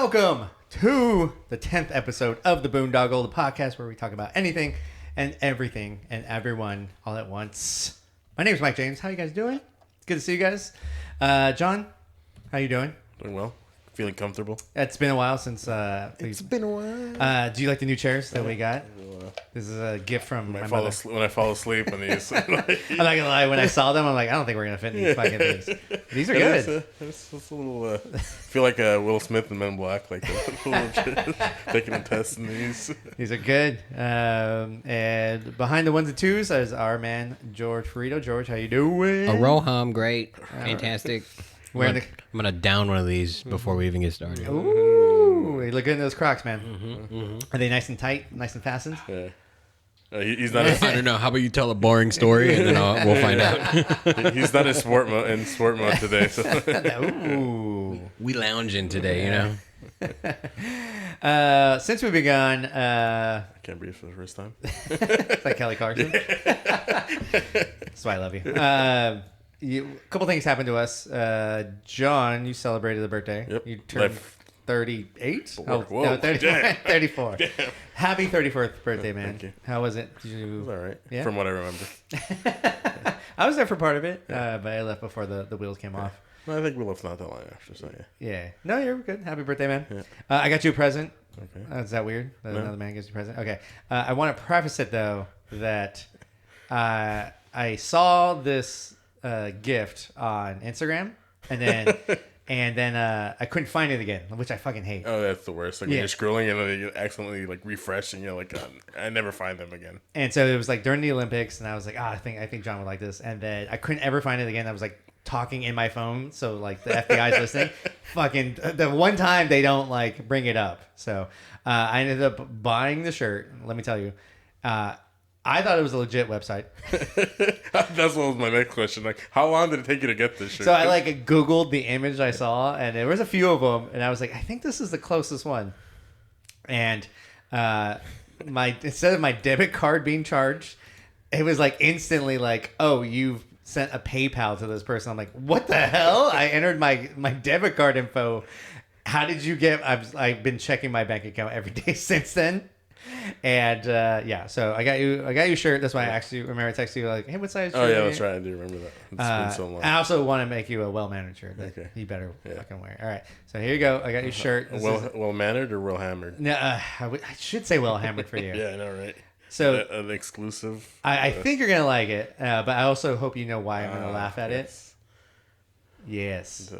Welcome to the 10th episode of the Boondoggle, the podcast where we talk about anything and everything and everyone all at once. My name is Mike James. How you guys doing? It's good to see you guys. John, how you doing? Doing well. Feeling comfortable. It's been a while since It's been a while. do you like the new chairs that we got? This is a gift from my mother. When I fall asleep on these. I'm not gonna lie, when I saw them, I'm like, I don't think we're gonna fit in these fucking things. These are good. It's a little. Feel like Will Smith in Men in Black, like taking a test in these. These are good. And behind the ones and twos is our man George Ferrito. George, how you doing? Aroham, great, fantastic. I'm gonna down one of these before we even get started. Ooh, you look good in those Crocs, man. Are they nice and tight, nice and fastened? Yeah. He's not. I don't know. How about you tell a boring story and then we'll find out. He's not in sport mode today. So. Ooh, we lounging today, you know. Since we've begun, I can't breathe for the first time. it's like Kelly Clarkson. That's why I love you. A couple things happened to us. John, you celebrated a birthday. Yep. You turned 38? Whoa, no, 34. 34. Damn. Happy 34th birthday, man. Thank you. How was it? It was all right. Yeah? From what I remember. I was there for part of it, but I left before the wheels came off. Well, I think we left not that long after, so yeah. Yeah. No, you're good. Happy birthday, man. Yeah. I got you a present. Okay. Is that weird? That No. another man gives you a present? Okay. I want to preface it, though, that I saw this gift on Instagram, and then I couldn't find it again, which I fucking hate. Oh, that's the worst. Like when you're scrolling and then you accidentally like refresh and you're like, I never find them again. And so it was like during the Olympics, and I was like, I think John would like this, and then I couldn't ever find it again. I was like talking in my phone, so like the FBI's listening. Fucking the one time they don't like bring it up, so I ended up buying the shirt. Let me tell you, I thought it was a legit website. That's what was my next question. Like, how long did it take you to get this shirt? So I like Googled the image I saw, and there was a few of them, and I was like, I think this is the closest one. And instead of my debit card being charged, it was like instantly like, oh, you've sent a PayPal to this person. I'm like, what the hell? I entered my debit card info. How did you get? I've been checking my bank account every day since then. And so I got you a shirt. That's why I actually remember I texted you like, hey, what size shirt? Oh yeah, that's right. I do remember that. It's been so long. I also want to make you a well-mannered shirt that you better fucking wear. All right, so here you go. I got your shirt. Well mannered or well hammered? No, I should say well hammered for you. Yeah, I know, right? So an exclusive. I think you're gonna like it, but I also hope you know why I'm gonna laugh at it. Yes.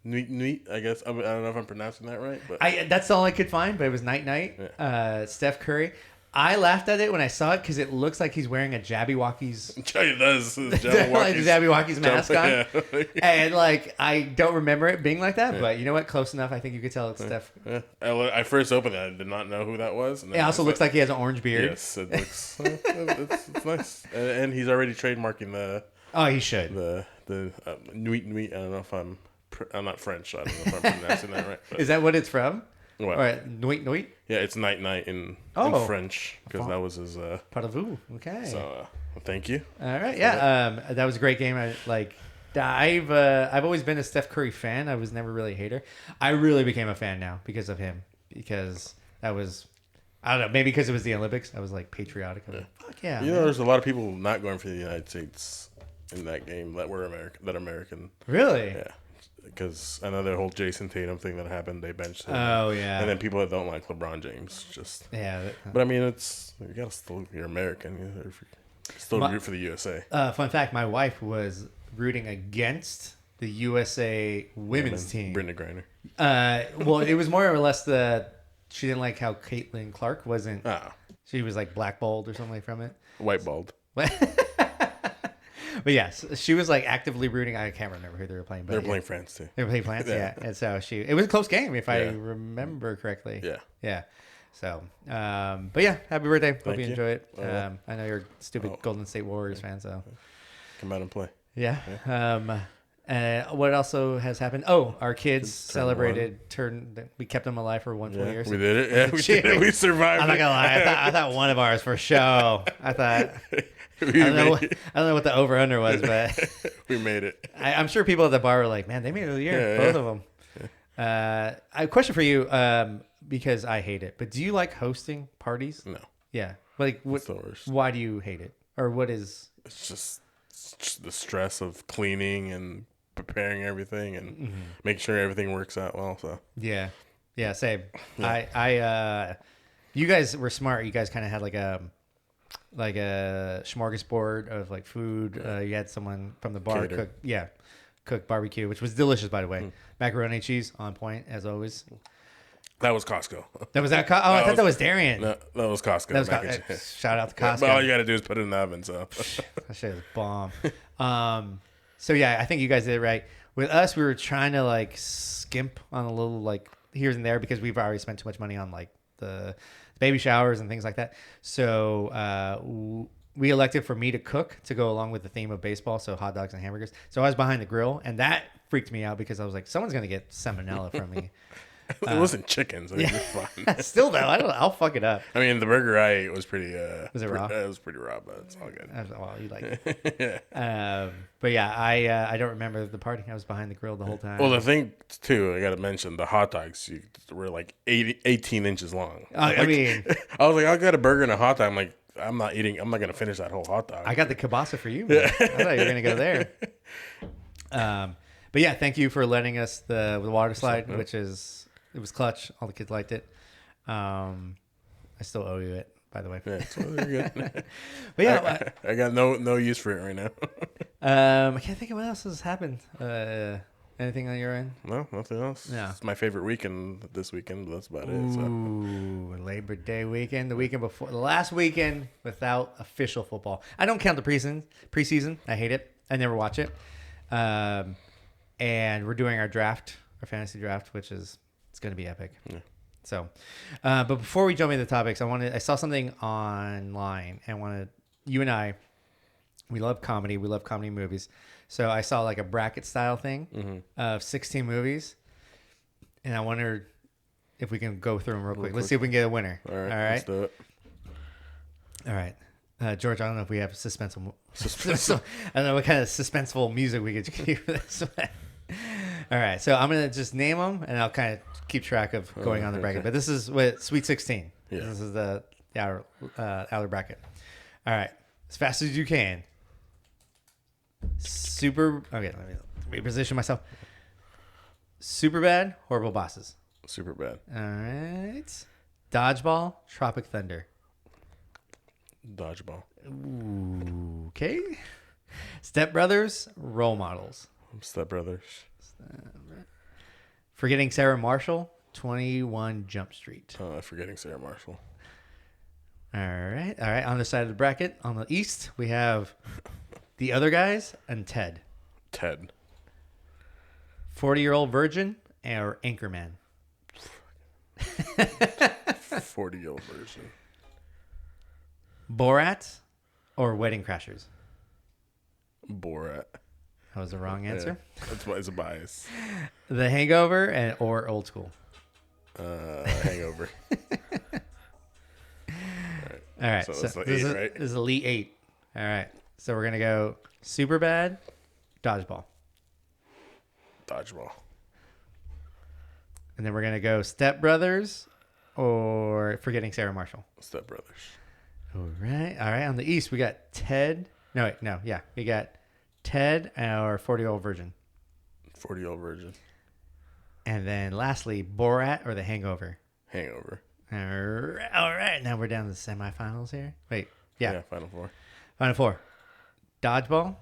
Nuit, I guess. I don't know if I'm pronouncing that right, but that's all I could find. But it was night. Yeah. Steph Curry. I laughed at it when I saw it because it looks like he's wearing a Jabberwockies. It does. Jabberwockies mask on. Yeah. And like I don't remember it being like that, but you know what? Close enough. I think you could tell it's Steph. Yeah. I first opened it. I did not know who that was. And it also looks like he has an orange beard. Yes, it looks. It's nice, and he's already trademarking the. Oh, he should. The nuit. I don't know if I'm not French. So I don't know if I'm pronouncing that right. Is that what it's from? What? All right, nuit. Yeah, it's night in French because that was his. Parlez-vous? Okay. So thank you. All right, yeah. That was a great game. I've always been a Steph Curry fan. I was never really a hater. I really became a fan now because of him. Because that was, I don't know, maybe because it was the Olympics. I was like patriotic. I was like, fuck yeah. You know, there's a lot of people not going for the United States in that game that were American. Really? Yeah. Because I know the whole Jason Tatum thing that happened, they benched him. Oh yeah. And then people that don't like LeBron James just yeah. But I mean, you're American. You're still root for the USA. Fun fact: my wife was rooting against the USA women's team. Brittany Griner. Well, it was more or less she didn't like how Caitlin Clark wasn't. She was like blackballed or something from it. White balled. But yes, she was like actively rooting. I can't remember who they were playing. But they were playing France too. They were playing France, yeah. And so it was a close game if I remember correctly. Yeah. Yeah. So, but yeah, happy birthday. Hope you enjoy it. I know you're a stupid Golden State Warriors fan, so. Come out and play. Yeah. What also has happened? Oh, our kids celebrated we kept them alive for 1 full year. We did it. Yeah, we did it. We survived. I'm not gonna lie. I thought one of ours for show. I thought. I don't know what the over under was, but we made it. I'm sure people at the bar were like, "Man, they made it a year, both of them." I have a question for you, because I hate it. But do you like hosting parties? No, Yeah. Like, what? it's the worst. Why do you hate it? Or what is? It's just the stress of cleaning and preparing everything and making sure everything works out well. So Yeah. Yeah. Same. Yeah. You guys were smart. You guys kind of had like a smorgasbord of like food. You had someone from the bar Cater. cook barbecue, which was delicious, by the way. Macaroni and cheese on point as always. that was Costco. That was that. I thought that was Darian. No, that was Costco. That was mac and cheese. shout out to Yeah, Costco. but all you got to do is put it in the oven. So That shit was bomb. So yeah, I think you guys did it right. With us, we were trying to like skimp on a little like here and there because we've already spent too much money on like the baby showers and things like that. So we elected for me to cook to go along with the theme of baseball, so hot dogs and hamburgers. So I was behind the grill, and that freaked me out because I was like, someone's gonna get salmonella from me. it wasn't chicken, so you're fine. Still though, I'll fuck it up. I mean, the burger I ate was pretty. Was it raw? It was pretty raw, but it's all good. Well, you like it. Yeah. But yeah, I don't remember the party. I was behind the grill the whole time. Well, the thing too, I got to mention the hot dogs. Were like 18 inches long. I mean, I was like, I got a burger and a hot dog. I'm like, I'm not gonna finish that whole hot dog. I got the kielbasa for you, man. I thought you were gonna go there. But yeah, thank you for letting us the water slide, which is it was clutch. All the kids liked it. I still owe you it, by the way. Yeah, so you're good. But yeah, I got no use for it right now. I can't think of what else has happened. Anything on your end? No, nothing else. No. It's my favorite weekend this weekend, but that's about it. So. Ooh, Labor Day weekend, the weekend before, the last weekend without official football. I don't count the preseason. I hate it. I never watch it. And we're doing our fantasy draft, which is it's going to be epic. Yeah. So, but before we jump into the topics, I saw something online and you and I, we love comedy. We love comedy movies. So I saw like a bracket style thing of 16 movies, and I wondered if we can go through them real quick. Let's see if we can get a winner. All right. Let's do it. All right. George, I don't know if we have suspenseful. I don't know what kind of suspenseful music we could keep for this one. All right. So I'm going to just name them, and I'll kind of keep track of going on the bracket. Okay. But this is what Sweet 16. Yeah. This is the outer bracket. All right. As fast as you can. Okay, let me reposition myself. Super bad, horrible bosses. Super bad. All right. Dodgeball, Tropic Thunder. Dodgeball. Ooh, okay. Step Brothers, Role Models. Step Brothers. Forgetting Sarah Marshall, 21 Jump Street. Forgetting Sarah Marshall. All right. On the side of the bracket, on the east, we have The Other Guys and Ted. 40-Year-Old Virgin or Anchorman. 40-year-old version. Borat or Wedding Crashers. Borat. That was the wrong answer. Yeah, that's why it's a bias. The Hangover or Old School. Hangover. All right. So So that's the this, 8, is, right? this is Elite 8. All right. So we're going to go Superbad, Dodgeball. Dodgeball. And then we're going to go Step Brothers or Forgetting Sarah Marshall. Step Brothers. All right. On the east, we got Ted. We got Ted or 40-Year-Old Virgin. 40-year-old virgin. And then lastly, Borat or The Hangover. Hangover. All right. Now we're down to the semifinals here. Wait. Yeah. Final four. Final four. Dodgeball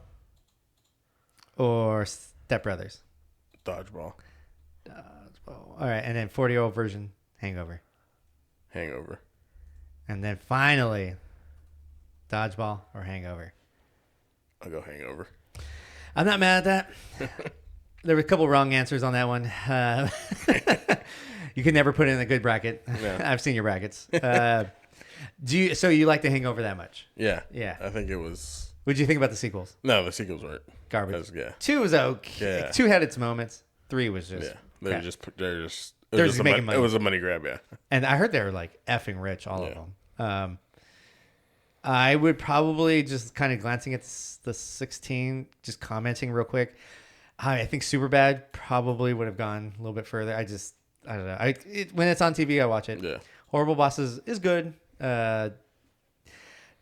or Step Brothers. Dodgeball. All right. And then 40-Year-Old Virgin, Hangover. Hangover. And then finally, Dodgeball or Hangover. I'll go Hangover. I'm not mad at that. There were a couple wrong answers on that one. You can never put in a good bracket. No. I've seen your brackets. So you like The Hangover that much? Yeah. Yeah. I think it was. What did you think about the sequels? No, the sequels weren't. Garbage. Yeah. 2 was okay. Yeah. 2 had its moments. 3 was just. Yeah. They're crap. just. They're just making money. It was a money grab. Yeah. And I heard they were like effing rich, all Yeah. of them. I would probably just kind of glancing at the 16, just commenting real quick. I think Superbad probably would have gone a little bit further. I don't know. When it's on TV, I watch it. Yeah. Horrible Bosses is good.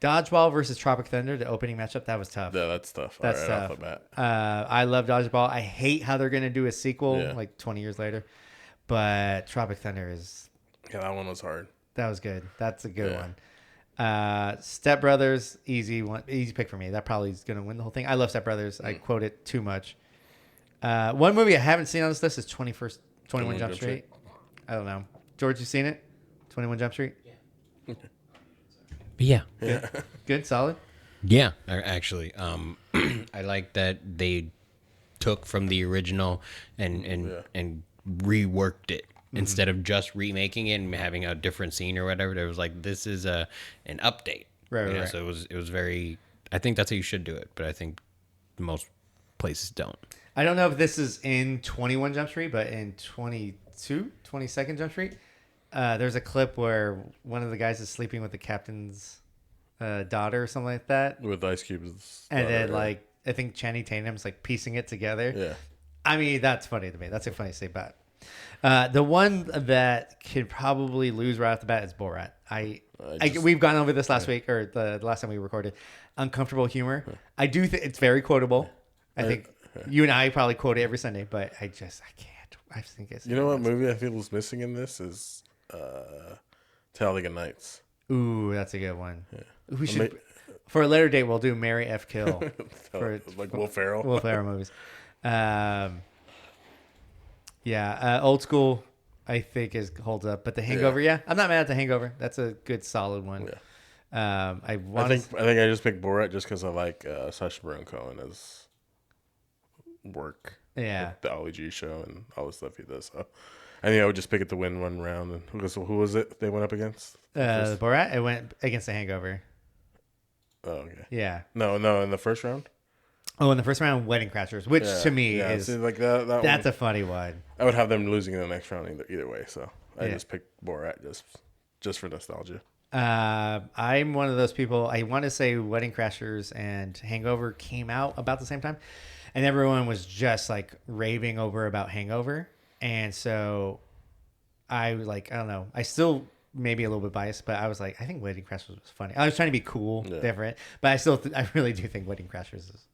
Dodgeball versus Tropic Thunder, the opening matchup, that was tough. Yeah, that's tough. That's right tough. off the bat. I love Dodgeball. I hate how they're going to do a sequel Yeah. like 20 years later. But Tropic Thunder Yeah, that one was hard. that was good. That's a good one. Step Brothers, easy pick for me. That probably is going to win the whole thing. I love Step Brothers. I quote it too much. One movie I haven't seen on this list is 21 Jump Street. I don't know. George, you seen it? 21 Jump Street? But yeah. Good, solid. Yeah, actually, I like that they took from the original and reworked it instead of just remaking it and having a different scene or whatever. There was like, this is an update, Right. So it was very. I think that's how you should do it, but I think most places don't. I don't know if this is in 21 Jump Street, but in 22nd Jump Street, there's a clip where one of the guys is sleeping with the captain's daughter or something like that. With Ice Cube's And daughter, then, like, I think Channing Tatum's, like, piecing it together. Yeah. I mean, that's funny to me. That's a funny thing about it. The one that could probably lose right off the bat is Borat. We've gone over this last week, or the last time we recorded. Uncomfortable humor. I do think it's very quotable. I think you and I probably quote it every Sunday, but I can't. I think it's. You know what movie I feel is missing in this is Talladega Nights. Ooh, that's a good one. Yeah. We should for a later date. We'll do Mary F. Kill for like Will Ferrell. Will Ferrell movies. Old School. I think holds up, but The Hangover. Yeah, I'm not mad at The Hangover. That's a good, solid one. Yeah. I think I just picked Borat just because I like Sacha Baron Cohen as work. Yeah, the Ollie G show and all the stuff he does. So I think I would just pick it to win one round. And who was it they went up against? Borat. It went against The Hangover. Oh, okay. Yeah. No, in the first round. Oh, in the first round, Wedding Crashers, which to me is see, like that that's one, a funny one. I would have them losing in the next round either way. So I just picked Borat just for nostalgia. I'm one of those people. I want to say Wedding Crashers and Hangover came out about the same time, and everyone was just like raving over about Hangover, and so I was like, I don't know. I still maybe a little bit biased, but I was like, I think Wedding Crashers was funny. I was trying to be cool, different, but I still, I really do think Wedding Crashers is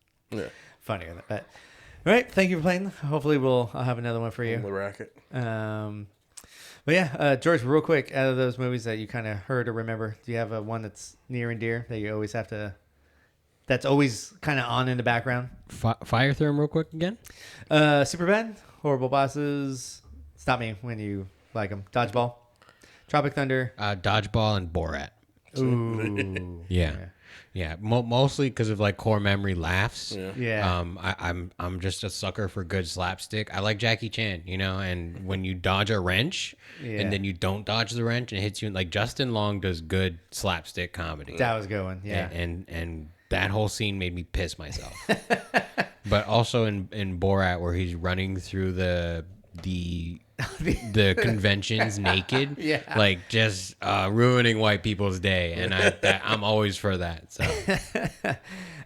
funnier. But all right, thank you for playing. Hopefully, I'll have another one for you. The racket. But yeah, George, real quick, out of those movies that you kind of heard or remember, do you have one that's near and dear that you always have to, that's always kind of on in the background? Fire through them real quick again. Superbad, Horrible Bosses, Stop Me When You Like Them, Dodgeball, Tropic Thunder, Dodgeball, and Borat. Ooh, Yeah, mostly because of like core memory laughs. Yeah. I'm just a sucker for good slapstick. I like Jackie Chan, and when you dodge a wrench and then you don't dodge the wrench and it hits you, like Justin Long does good slapstick comedy. That was a good one. Yeah. And that whole scene made me piss myself. But also in Borat where he's running through the conventions naked, like just ruining white people's day, and I'm always for that. So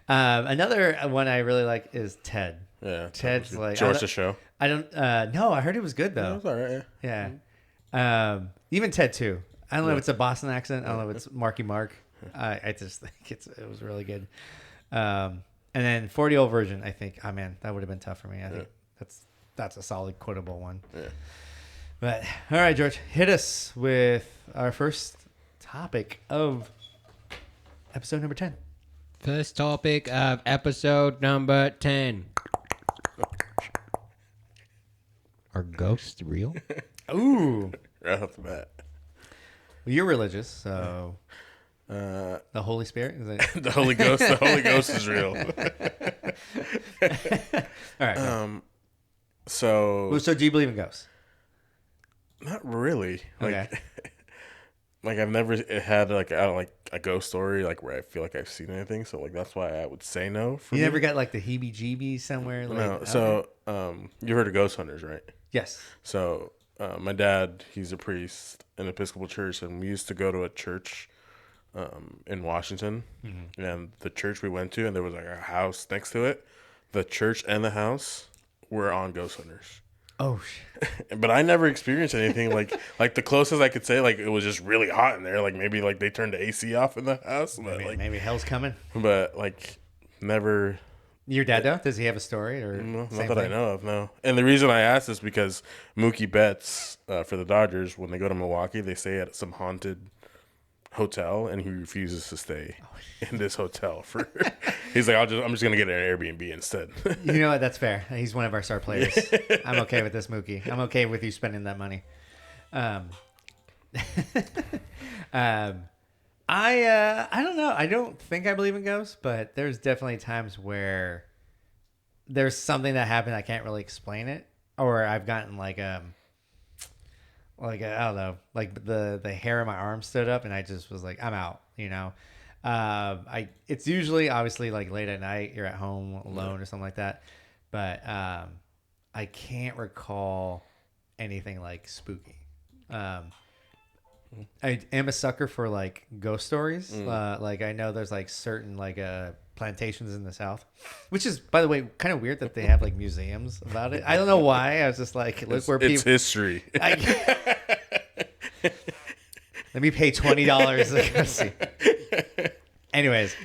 another one I really like is Ted. Yeah, Ted's like George the Show. I don't no, I heard it was good though. It was all right. Yeah. Even Ted too. I don't know if it's a Boston accent. I don't know if it's Marky Mark. I just think it was really good. And then 40-year-old version, I think. Oh man, that would have been tough for me. I think that's a solid quotable one. Yeah. But all right, George, hit us with our first topic of episode number 10. First topic of episode number 10. Are ghosts real? Ooh. Right off the bat. Well, you're religious, so the Holy Spirit is it? The Holy Ghost. The Holy Ghost is real. All right. So do you believe in ghosts? Not really. Okay. Like I've never had a ghost story like where I feel like I've seen anything. So like that's why I would say no. You never got like the heebie-jeebies somewhere? No. So you heard of ghost hunters, right? Yes. So my dad, he's a priest in an Episcopal church, and we used to go to a church in Washington, and the church we went to, and there was like a house next to it. The church and the house were on ghost hunters. Oh shit. But I never experienced anything like the closest I could say, like, it was just really hot in there. Like, maybe like they turned the AC off in the house, but Maybe hell's coming. but like never. Your dad though? Does he have a story or No, not same that I thing? know of. No. And the reason I asked is because Mookie Betts for the Dodgers, when they go to Milwaukee, they stay at some haunted hotel, and he refuses to stay in this hotel for. He's like, I'm just gonna get an Airbnb instead. You know what? That's fair. He's one of our star players. I'm okay with this, Mookie. I'm okay with you spending that money. I don't know. I don't think I believe in ghosts, but there's definitely times where there's something that happened. I can't really explain it, or I've gotten like I don't know, like the hair on my arm stood up, and I just was like, I'm out. You know, it's usually obviously like late at night. You're at home alone or something like that, but I can't recall anything like spooky. I am a sucker for like ghost stories. Like I know there's like certain like plantations in the South, which is, by the way, kind of weird that they have like museums about it. I don't know why. I was just like, look where people. It's history. Let me pay $20 to go see. Anyways,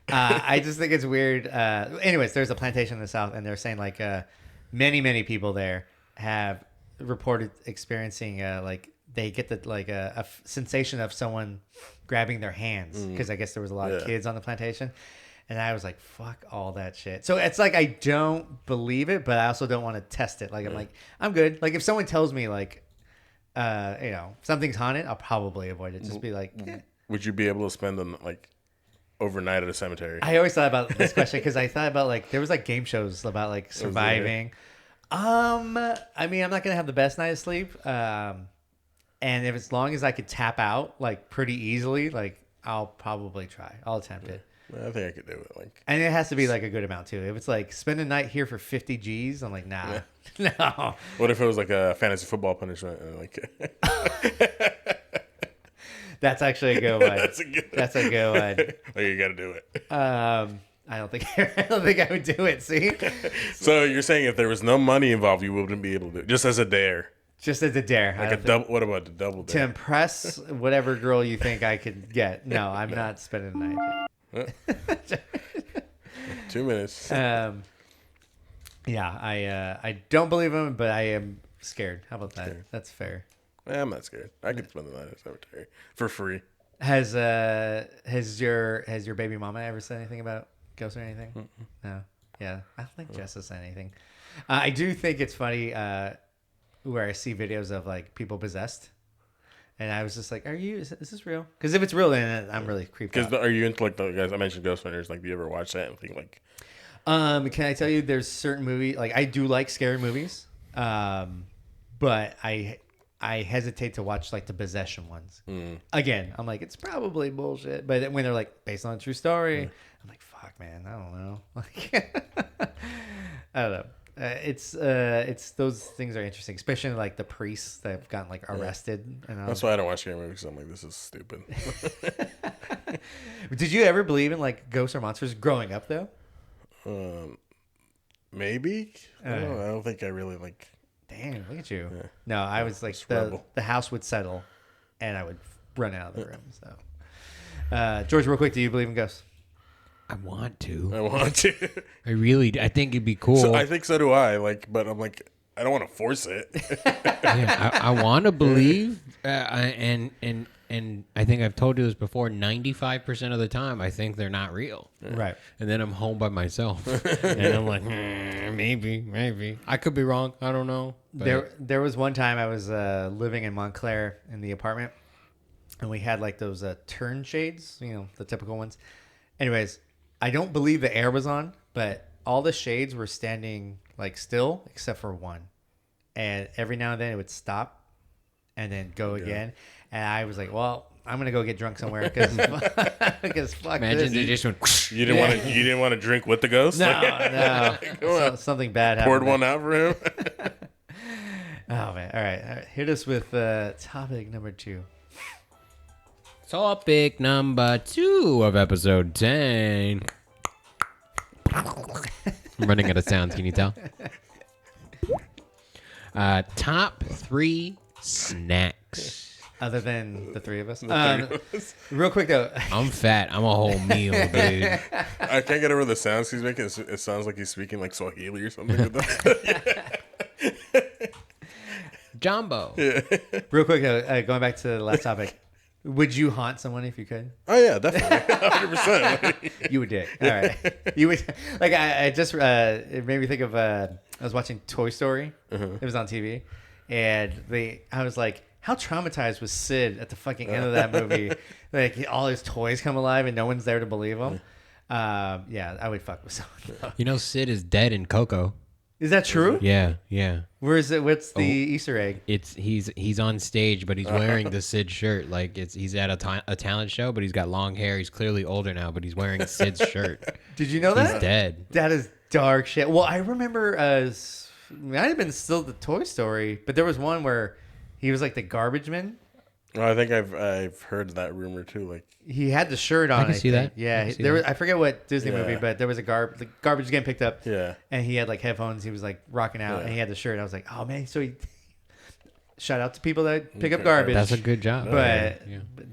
I just think it's weird. Anyways, there's a plantation in the South, and they're saying like many people there have reported experiencing like they get the like a sensation of someone grabbing their hands because I guess there was a lot of kids on the plantation, and I was like, fuck all that shit. So it's like I don't believe it, but I also don't want to test it. Like I'm like, I'm good. Like if someone tells me like something's haunted, I'll probably avoid it. Just be like, Would you be able to spend them like overnight at a cemetery? I always thought about this question because I thought about like there was like game shows about like surviving. I mean, I'm not gonna have the best night of sleep. And if as long as I could tap out like pretty easily, like I'll probably try. I'll attempt it. I think I could do it. Like, and it has to be like a good amount too. If it's like spend a night here for 50 G's, I'm like, nah, no. What if it was like a fantasy football punishment? And like, That's actually a good one. That's a good one. Oh, you got to do it. I don't think I would do it. See. So you're saying if there was no money involved, you wouldn't be able to do it, just as a dare. Just as a dare. Like a double. What about the double dare? To impress whatever girl you think I could get. No, I'm not spending the night. 2 minutes. Yeah, I don't believe him, but I am scared. How about that? That's fair. I'm not scared. I could spend the night at a cemetery for free. Has your baby mama ever said anything about ghosts or anything? Mm-mm. No. Yeah, I don't think Jess has said anything. I do think it's funny where I see videos of like people possessed, and I was just like, is this real? Because if it's real, then I'm really creeped out. Because are you into like the guys I mentioned, Ghost Hunters? Like, do you ever watch that and think like? Can I tell you? There's certain movies like I do like scary movies, but I hesitate to watch like the possession ones. Again, I'm like, it's probably bullshit. But when they're like based on a true story, I'm like, fuck, man, I don't know. Like, I don't know. It's those things are interesting, especially like the priests that have gotten like arrested. And that's why I don't watch scary movies. I'm like, this is stupid. Did you ever believe in like ghosts or monsters growing up though? Maybe. I don't think I really like. Damn, look at you. Yeah. No, I was like the house would settle, and I would run out of the room. So, George, real quick, do you believe in ghosts? I want to. I think it'd be cool. So I think so do I. Like, but I'm like, I don't want to force it. I want to believe, and I think I've told you this before. 95% of the time, I think they're not real. Right. And then I'm home by myself, and I'm like, maybe. I could be wrong. I don't know. But there was one time I was living in Montclair in the apartment, and we had like those turn shades, the typical ones. Anyways, I don't believe the air was on, but all the shades were standing like still except for one. And every now and then it would stop and then go again. And I was like, well, I'm going to go get drunk somewhere because fuck imagine this. They just went. You didn't want to drink with the ghost? No. Something bad happened. Poured one out for him? Oh, man. All right. Hit us with topic number 2. Topic number 2 of episode 10. I'm running out of sounds. Can you tell? Top 3 snacks. Other than the three of us. The three of us. Real quick though. I'm fat. I'm a whole meal, dude. I can't get over the sounds he's making. It sounds like he's speaking like Swahili or something. With that. Jumbo. Real quick though, going back to the last topic. Would you haunt someone if you could? Oh yeah, definitely, 100%. You would dig. All right. You would like. I just it made me think of. I was watching Toy Story. It was on TV, and I was like, how traumatized was Sid at the fucking end of that movie? Like all his toys come alive and no one's there to believe him. Yeah, I would fuck with someone. You know, Sid is dead in Coco. Is that true? Yeah. Where is it? What's the Easter egg? He's on stage, but he's wearing the Sid shirt. Like he's at a talent show, but he's got long hair. He's clearly older now, but he's wearing Sid's shirt. Did you know that? He's dead. That is dark shit. Well, I remember it might have been still the Toy Story, but there was one where he was like the garbage man. Well, I think I've heard that rumor too. Like He had the shirt on. I can see that. Yeah, I forget what Disney movie, but there was the garbage getting picked up. Yeah, and he had like headphones. He was like rocking out, and he had the shirt. I was like, oh man, so he. Shout out to people that pick up garbage. That's a good job. But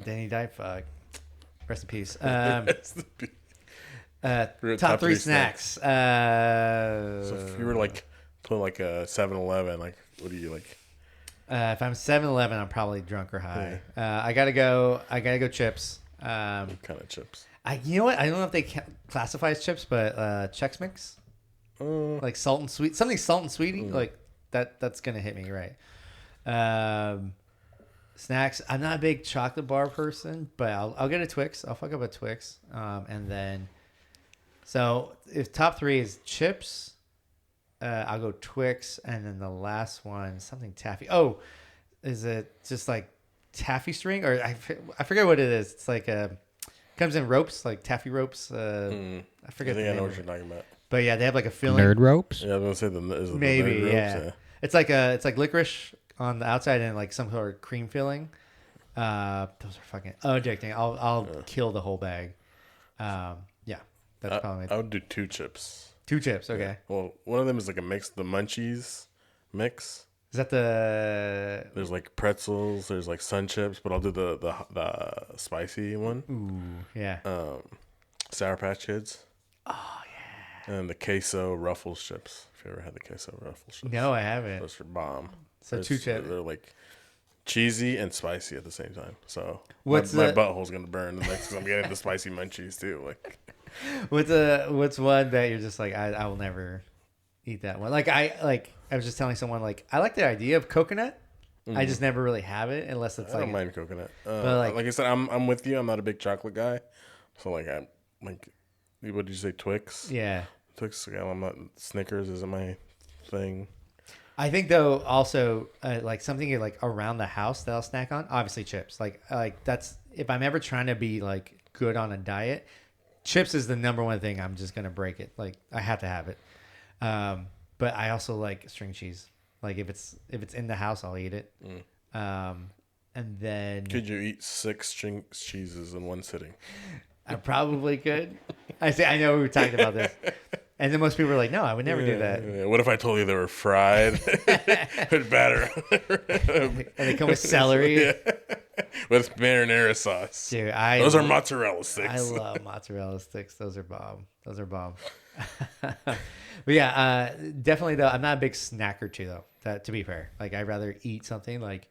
then he died. Fuck. Rest in peace. Top 3 snacks. So if you were like put like a 7-Eleven, like what do you like? If I'm 7-Eleven, I'm probably drunk or high. I gotta go chips. What kind of chips? You know what? I don't know if they classify as chips, but Chex Mix, like salt and sweet, something salt and sweet, like that. That's gonna hit me right. Snacks. I'm not a big chocolate bar person, but I'll get a Twix. I'll fuck up a Twix, and then. So if top 3 is chips. I'll go Twix, and then the last one, something taffy. Oh, is it just like taffy string, or I forget what it is. It's like comes in ropes, like taffy ropes. I forget. I know what you're talking about. But yeah, they have like a filling. Nerd ropes. Yeah, I was gonna say maybe the nerd ropes, yeah. It's like licorice on the outside and like some sort of cream filling. Those are fucking addicting. I'll kill the whole bag. Yeah, that's probably. I would do 2 chips. 2 chips, okay. Yeah. Well, one of them is like a mix, the Munchies mix. Is that the? There's like pretzels. There's like Sun Chips, but I'll do the spicy one. Ooh, yeah. Sour Patch Kids. Oh yeah. And the queso Ruffles chips. If you ever had the queso Ruffles chips. No, I haven't. Those are bomb. So 2 chips. They're like cheesy and spicy at the same time. So my butthole's gonna burn next. I'm getting the spicy munchies too. Like. What's one that you're just like I will never eat that one? Like I was just telling someone like I like the idea of coconut. I just never really have it unless it's I like don't mind coconut. but like I said, I'm with you. I'm not a big chocolate guy, so like I'm like, what did you say? Twix? Yeah, Twix. Yeah, I'm not. Snickers isn't my thing. I think though also like something like around the house that I'll snack on. Obviously chips. Like that's if I'm ever trying to be like good on a diet. Chips is the number one thing. I'm just gonna break it. Like I have to have it. But I also like string cheese. Like if it's in the house, I'll eat it. And then Could you eat 6 string cheeses in one sitting? I probably could. I know we were talking about this, and then most people are like, "No, I would never do that." Yeah. What if I told you they were fried with batter? And they come with celery. Yeah. With marinara sauce. Dude, those are mozzarella sticks. I love mozzarella sticks. Those are bomb. But yeah, definitely though. I'm not a big snacker too though. To be fair, like I'd rather eat something like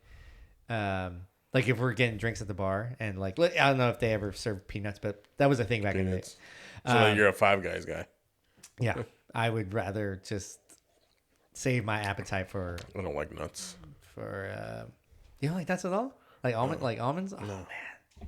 if we're getting drinks at the bar and like I don't know if they ever serve peanuts, but that was a thing back in the day. So you're a Five Guys guy. Yeah, I would rather just save my appetite for. I don't like nuts. You don't like nuts at all? Like almonds? Oh man,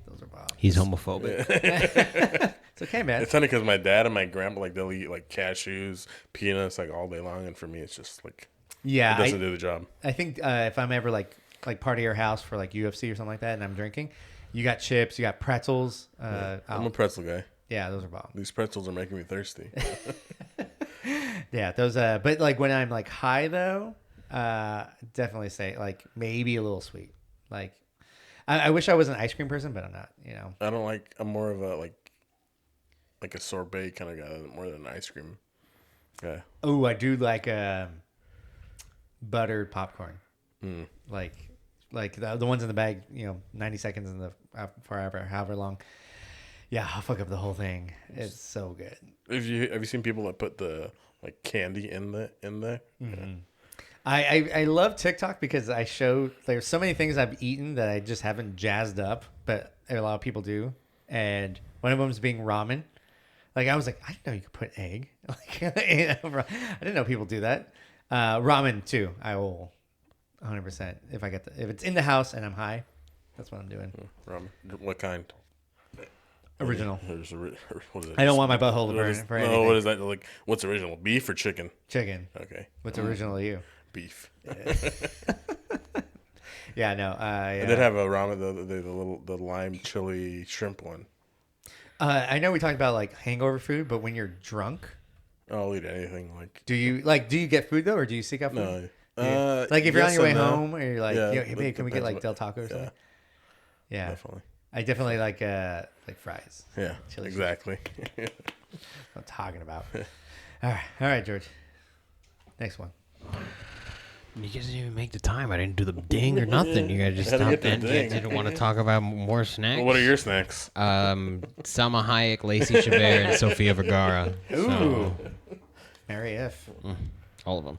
those are bomb. He's homophobic. It's okay, man. It's funny because my dad and my grandpa like they'll eat like cashews, peanuts like all day long, and for me it's just like it doesn't do the job. I think if I'm ever like party at your house for like UFC or something like that, and I'm drinking, you got chips, you got pretzels. I'm a pretzel guy. Yeah, those are bomb. These pretzels are making me thirsty. Yeah, those. But like when I'm like high though, definitely say like maybe a little sweet. Like I wish I was an ice cream person, but I'm not. You know, I don't like. I'm more of a like a sorbet kind of guy more than an ice cream guy. Oh, I do like buttered popcorn, like the ones in the bag. 90 seconds in the forever, however long. Yeah, I'll fuck up the whole thing. It's so good. Have you seen people that put the like candy in there? Mm-hmm. Yeah. I love TikTok because I show there's so many things I've eaten that I just haven't jazzed up, but a lot of people do. And one of them is being ramen. Like I was like, I didn't know you could put egg. Like I didn't know people do that. Ramen too. I will 100% if it's in the house and I'm high. That's what I'm doing. Ramen. What kind? Original. What is it? I don't want my butthole to burn for anything. What is that? Like, what's original? Beef or chicken? Chicken. Okay. What's original to you? Beef. Yeah, no. I did have a ramen, the lime chili shrimp one. I know we talked about like hangover food, but when you're drunk, I'll eat anything. Like, do you get food though, or do you seek out food? No. Like if you're on yes your way and no. home, or you're like, Yeah, hey babe, can we get like Del Taco or Yeah, something? Yeah, definitely. I definitely like fries. Yeah, Chili exactly. That's what I'm talking about. All right, George. Next one. You guys didn't even make the time. I didn't do the ding or nothing. You guys just Had to stopped get the and ding. didn't want to talk about more snacks. Well, what are your snacks? Salma Hayek, Lacey Chabert, and Sofia Vergara. Ooh. Mary F. All of them.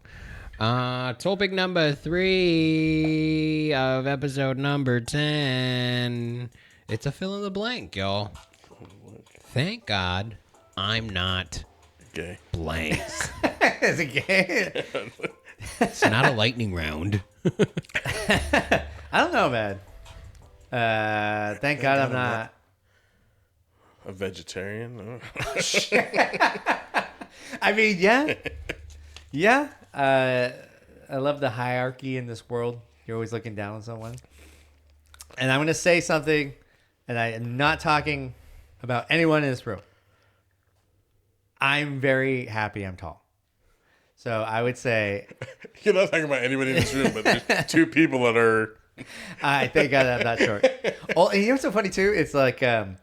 Topic number 3 of episode number 10. It's a fill in the blank, y'all. Thank God I'm not Gay. blank. Is it gay? It's not a lightning round. I don't know, man. Thank God I'm not. A vegetarian? I mean, yeah. Yeah. I love the hierarchy in this world. You're always looking down on someone. And I'm going to say something, and I am not talking about anyone in this room. I'm very happy I'm tall. So I would say... You're not talking about anybody in this room, but there's 2 people that are... I thank God I'm not short. Oh, and you know what's so funny, too? It's like I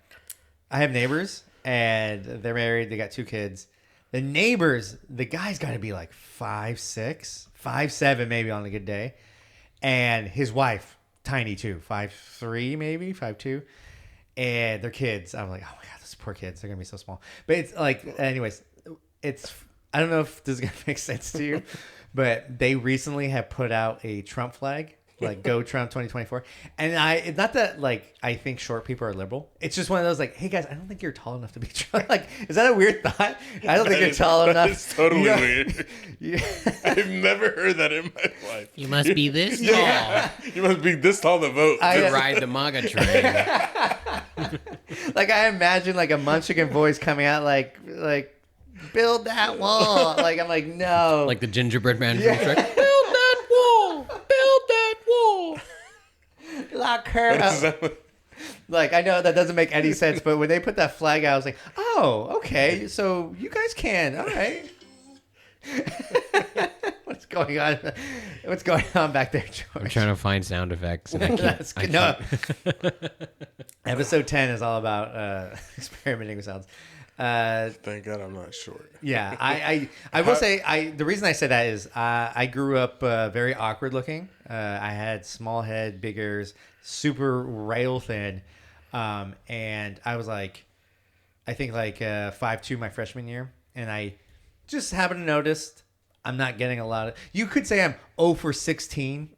have neighbors, and they're married. They got 2 kids. The neighbors, the guy's got to be like 5'6", 5'7", maybe on a good day. And his wife, tiny too, 5'3", maybe, 5'2". And their kids, I'm like, oh my God, those poor kids. They're going to be so small. But it's like, anyways, I don't know if this is going to make sense to you, but they recently have put out a Trump flag. Like go Trump 2024. And it's not that like I think short people are liberal. It's just one of those like, hey guys, I don't think you're tall enough to be Trump. Like, is that a weird thought? I don't think you're tall enough. It's totally weird. I've never heard that in my life. You must be this tall You must be this tall to vote. to ride the MAGA train. Like I imagine like a Munchkin voice coming out like build that wall. Like I'm like, no. Like the gingerbread man from Shrek. Build that wall. Build that wall. Lock her up. Like, I know that doesn't make any sense, but when they put that flag out, I was like, oh, okay, so you guys can. All right. What's going on? What's going on back there, George? I'm trying to find sound effects. And I can't. That's good. No. Episode 10 is all about experimenting with sounds. Thank God I'm not short. Yeah, I will say the reason I said that is I grew up very awkward looking. I had small head, big ears, super rail thin, and I was like, I think like 5'2" my freshman year, and I just happened to notice I'm not getting a lot of. You could say I'm 0 for 16,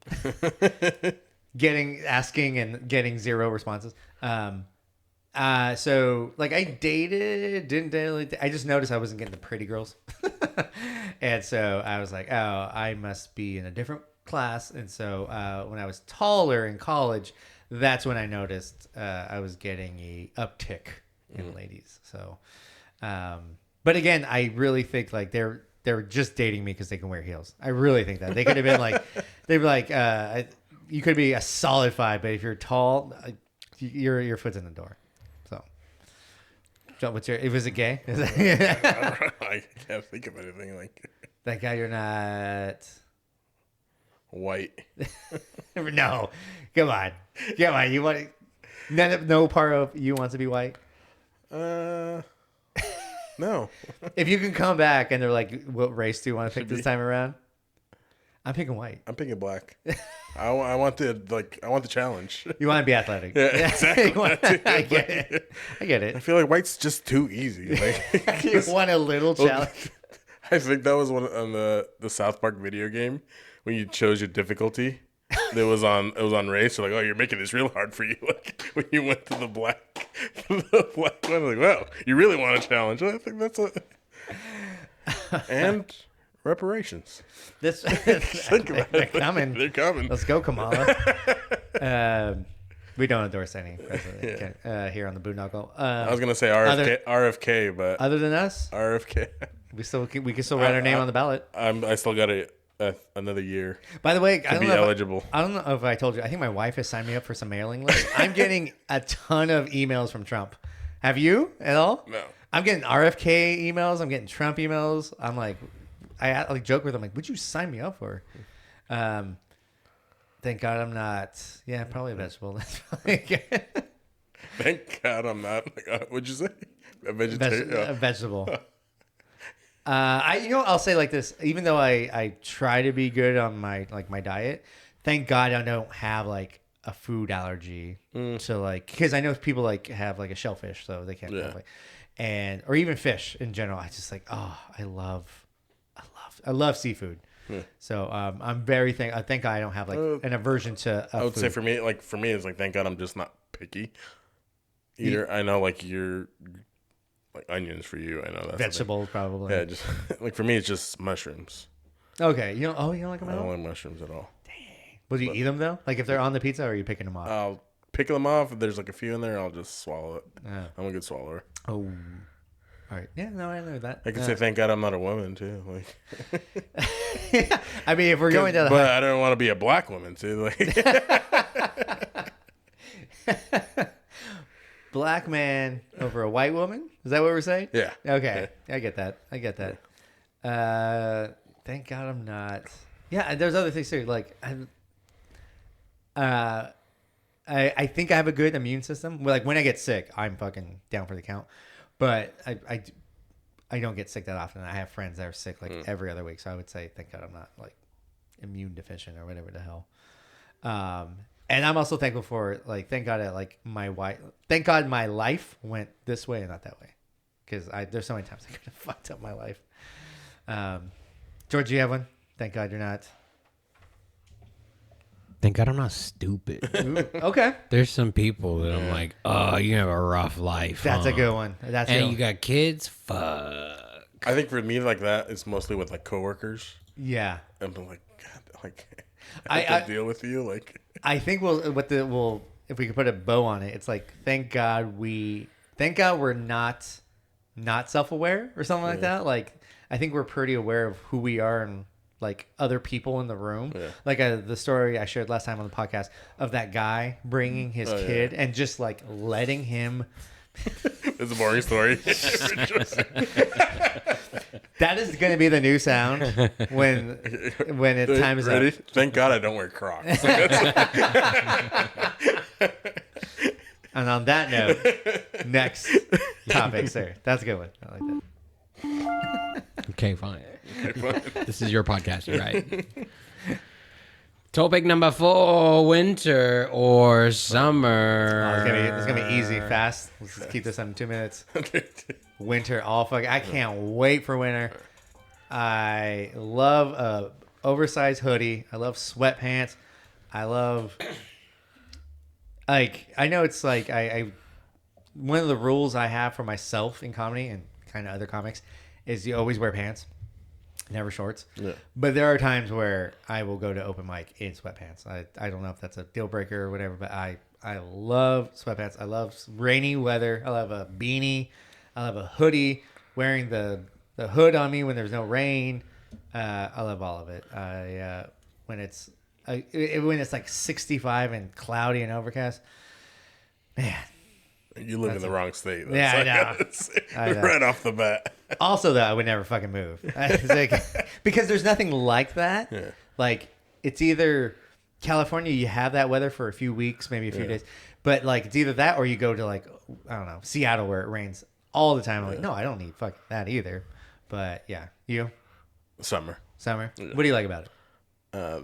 asking and getting 0 responses. So like I didn't date. I just noticed I wasn't getting the pretty girls. And so I was like, oh, I must be in a different class. And so, when I was taller in college, that's when I noticed, I was getting a uptick in ladies. So, but again, I really think like they're just dating me because they can wear heels. I really think that they could have been like, they'd be like, you could be a solid 5, but if you're tall, your foot's in the door. What's your? Was it gay? I can't think of anything like That guy, you're not white. No, come on. You want no part of you wants to be white. No. If you can come back and they're like, "What race do you want to pick this time around?" I'm picking white. I'm picking black. I want the challenge. You want to be athletic. Yeah, exactly. I get it. I get I it. feel like white's just too easy. Like, You want a little challenge. I think that was one on the South Park video game when you chose your difficulty. It was on race. So like, oh, you're making this real hard for you. Like when you went to the black one, like, wow, you really want a challenge. I think that's and reparations. Think about they're coming. They're coming. Let's go, Kamala. We don't endorse any president here on the Boondoggle. I was gonna say RFK, but other than us, RFK. we can still write our name on the ballot. I still got another year. By the way, to be eligible. I don't know if I told you. I think my wife has signed me up for some mailing list. I'm getting a ton of emails from Trump. Have you at all? No. I'm getting RFK emails. I'm getting Trump emails. I'm like, I like joke with them like, would you sign me up for? Thank God I'm not. Yeah, probably a vegetable. That's probably good. Thank God I'm not. What'd you say? A vegetarian. A vegetable. I'll say like this. Even though I try to be good on my diet, thank God I don't have like a food allergy to like, because I know people like have like a shellfish, so they can't have like, or even fish in general. I just like, oh, I love seafood. Yeah. So I'm very thank God I don't have like an aversion to I would food. say for me it's like thank God I'm just not picky either. I know like you're like onions for you. I know that's vegetables probably. Yeah, just like for me it's just mushrooms. Okay, you don't like them at all? I don't like mushrooms at all. Dang. Will you eat them though? Like if they're on the pizza, or are you picking them off? I'll pick them off. If there's like a few in there, I'll just swallow it. I'm a good swallower. Oh. All right. Yeah, no, I know that. I can say thank God I'm not a woman too. Like, I mean, if we're going to, but I don't want to be a black woman too. Like, black man over a white woman. Is that what we're saying? Yeah. Okay, yeah. I get that. Thank God I'm not. Yeah, and there's other things too. Like, I think I have a good immune system. Like when I get sick, I'm fucking down for the count. But I don't get sick that often. I have friends that are sick like every other week. So I would say, thank God I'm not like immune deficient or whatever the hell. And I'm also thankful for like, thank God thank God my life went this way and not that way. Because there's so many times I could have fucked up my life. George, you have one? Thank God you're not. Thank God I'm not stupid. Ooh, okay. There's some people that I'm like, oh, you have a rough life. That's a good one. That's and good. You got kids? Fuck. I think for me like that, it's mostly with like coworkers. Yeah. I'm like, God, like I have to deal with you. Like I think if we could put a bow on it, it's like thank God we're not self-aware or something like that. Like I think we're pretty aware of who we are and like other people in the room. Yeah. Like the story I shared last time on the podcast of that guy bringing his kid and just like letting him. It's a boring story. That is going to be the new sound when it's time is ready? up. Thank God I don't wear Crocs. And on that note, next topic, sir. That's a good one. I like that. Okay, fine. This is your podcast, you're right. Topic number 4, winter or summer. It's gonna be easy, fast. Let's just keep this under 2 minutes. Winter, I can't wait for winter. I love a oversized hoodie. I love sweatpants. I love like I know it's like I one of the rules I have for myself in comedy and kind of other comics is you always wear pants. Never shorts. Yeah. But there are times where I will go to open mic in sweatpants. I don't know if that's a deal breaker or whatever, but I love sweatpants. I love rainy weather. I love a beanie. I love a hoodie. Wearing the hood on me when there's no rain. I love all of it. When it's like 65 and cloudy and overcast. Man. You live in the wrong state. That's I know. Right off the bat. Also, though, I would never fucking move. Because there's nothing like that. Yeah. Like, it's either California, you have that weather for a few weeks, maybe a few days. But, like, it's either that or you go to, like, I don't know, Seattle where it rains all the time. I'm like, no, I don't need fucking that either. But, yeah. You? Summer. Yeah. What do you like about it?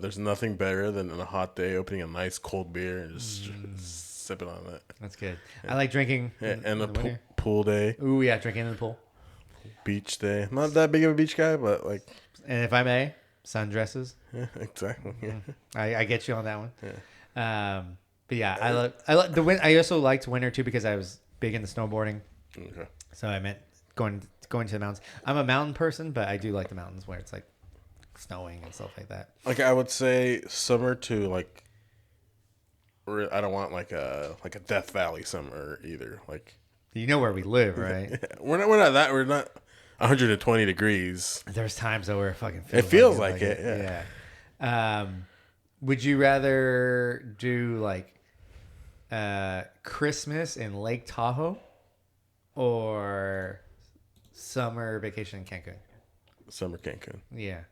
there's nothing better than on a hot day opening a nice cold beer and just sipping on it. That's good. I like drinking. And a the winter. pool day, Ooh, yeah, drinking in the pool. beach day. I'm not that big of a beach guy, but like, And if I may, sundresses. yeah, exactly. Yeah. I get you on that one. Yeah. But yeah, I love the I also liked winter too because I was big into snowboarding. Okay. So I meant going to the mountains. I'm a mountain person, but I do like the mountains where it's like snowing and stuff like that. Like I would say summer to like. I don't want like a Death Valley summer either. Like You know where we live, right? we're not 120 degrees. There's times though where it fucking Feels like it. Yeah. Would you rather do like Christmas in Lake Tahoe or summer vacation in Cancun? Summer Cancun. Yeah.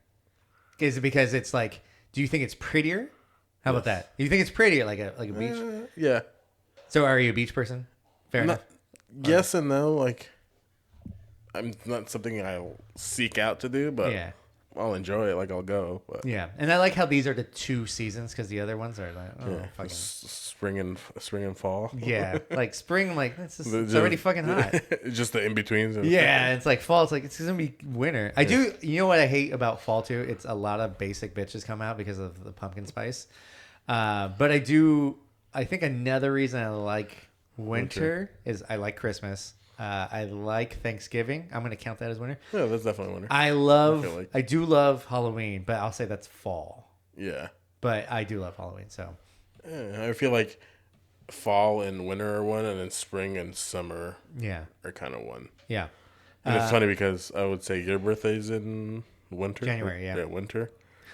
Is it because it's like? Do you think it's prettier? How about that? You think it's prettier like a beach? Yeah. So are you a beach person? Fair enough. Yes and no. Like, I'm not something I'll seek out to do, but Yeah. I'll enjoy it. Like, I'll go. But Yeah, and I like how these are the 2 seasons because the other ones are like, oh, fucking. spring and fall. Yeah, like spring, like it's already fucking hot. Just the in betweens. Yeah, it's like fall. It's like it's gonna be winter. I do. You know what I hate about fall too? It's a lot of basic bitches come out because of the pumpkin spice. But I do. I think another reason I like winter is I like Christmas. I like Thanksgiving. I'm gonna count that as winter. Yeah, that's definitely winter. I do love Halloween, but I'll say that's fall. Yeah. But I do love Halloween, so. Yeah, I feel like fall and winter are one, and then spring and summer are kind of one. Yeah. And it's funny because I would say your birthday's in winter. January, yeah. Yeah, winter.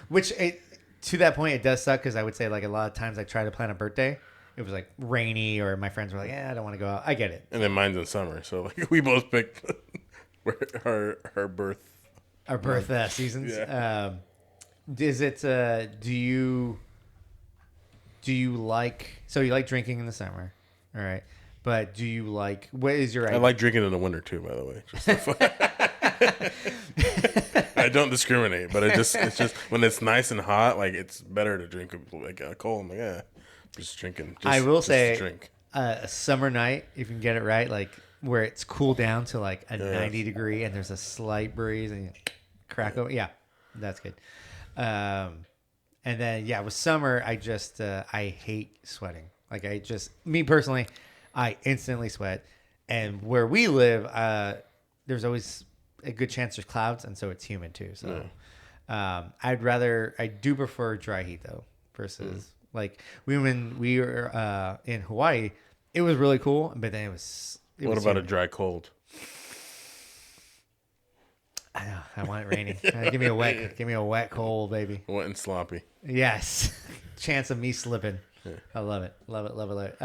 Which, to that point, it does suck because I would say, like, a lot of times I try to plan a birthday. It was, like, rainy or my friends were like, I don't want to go out. I get it. And then mine's in summer. So, like, we both picked our birth. Our birth seasons. Yeah. Is it, do you like, so you like drinking in the summer, all right? But do you like, what is your I like drinking in the winter, too, by the way. I don't discriminate, but it's just when it's nice and hot, like it's better to drink like cold. I'm like, yeah, just drinking. I will say, drink. A summer night, if you can get it right, like where it's cooled down to like a 90 degree and there's a slight breeze and you crack open. Yeah, that's good. And then, with summer, I just, I hate sweating. Like me personally, I instantly sweat. And where we live, there's always a good chance there's clouds, and so it's humid too. So I do prefer dry heat though versus like when we were in Hawaii, it was really cool, but then it was What about humid. A dry cold? I know. I want it rainy. Give me a wet cold, baby. Wet and sloppy. Yes. Chance of me slipping. Yeah. I love it. Love it. Love it. Love it.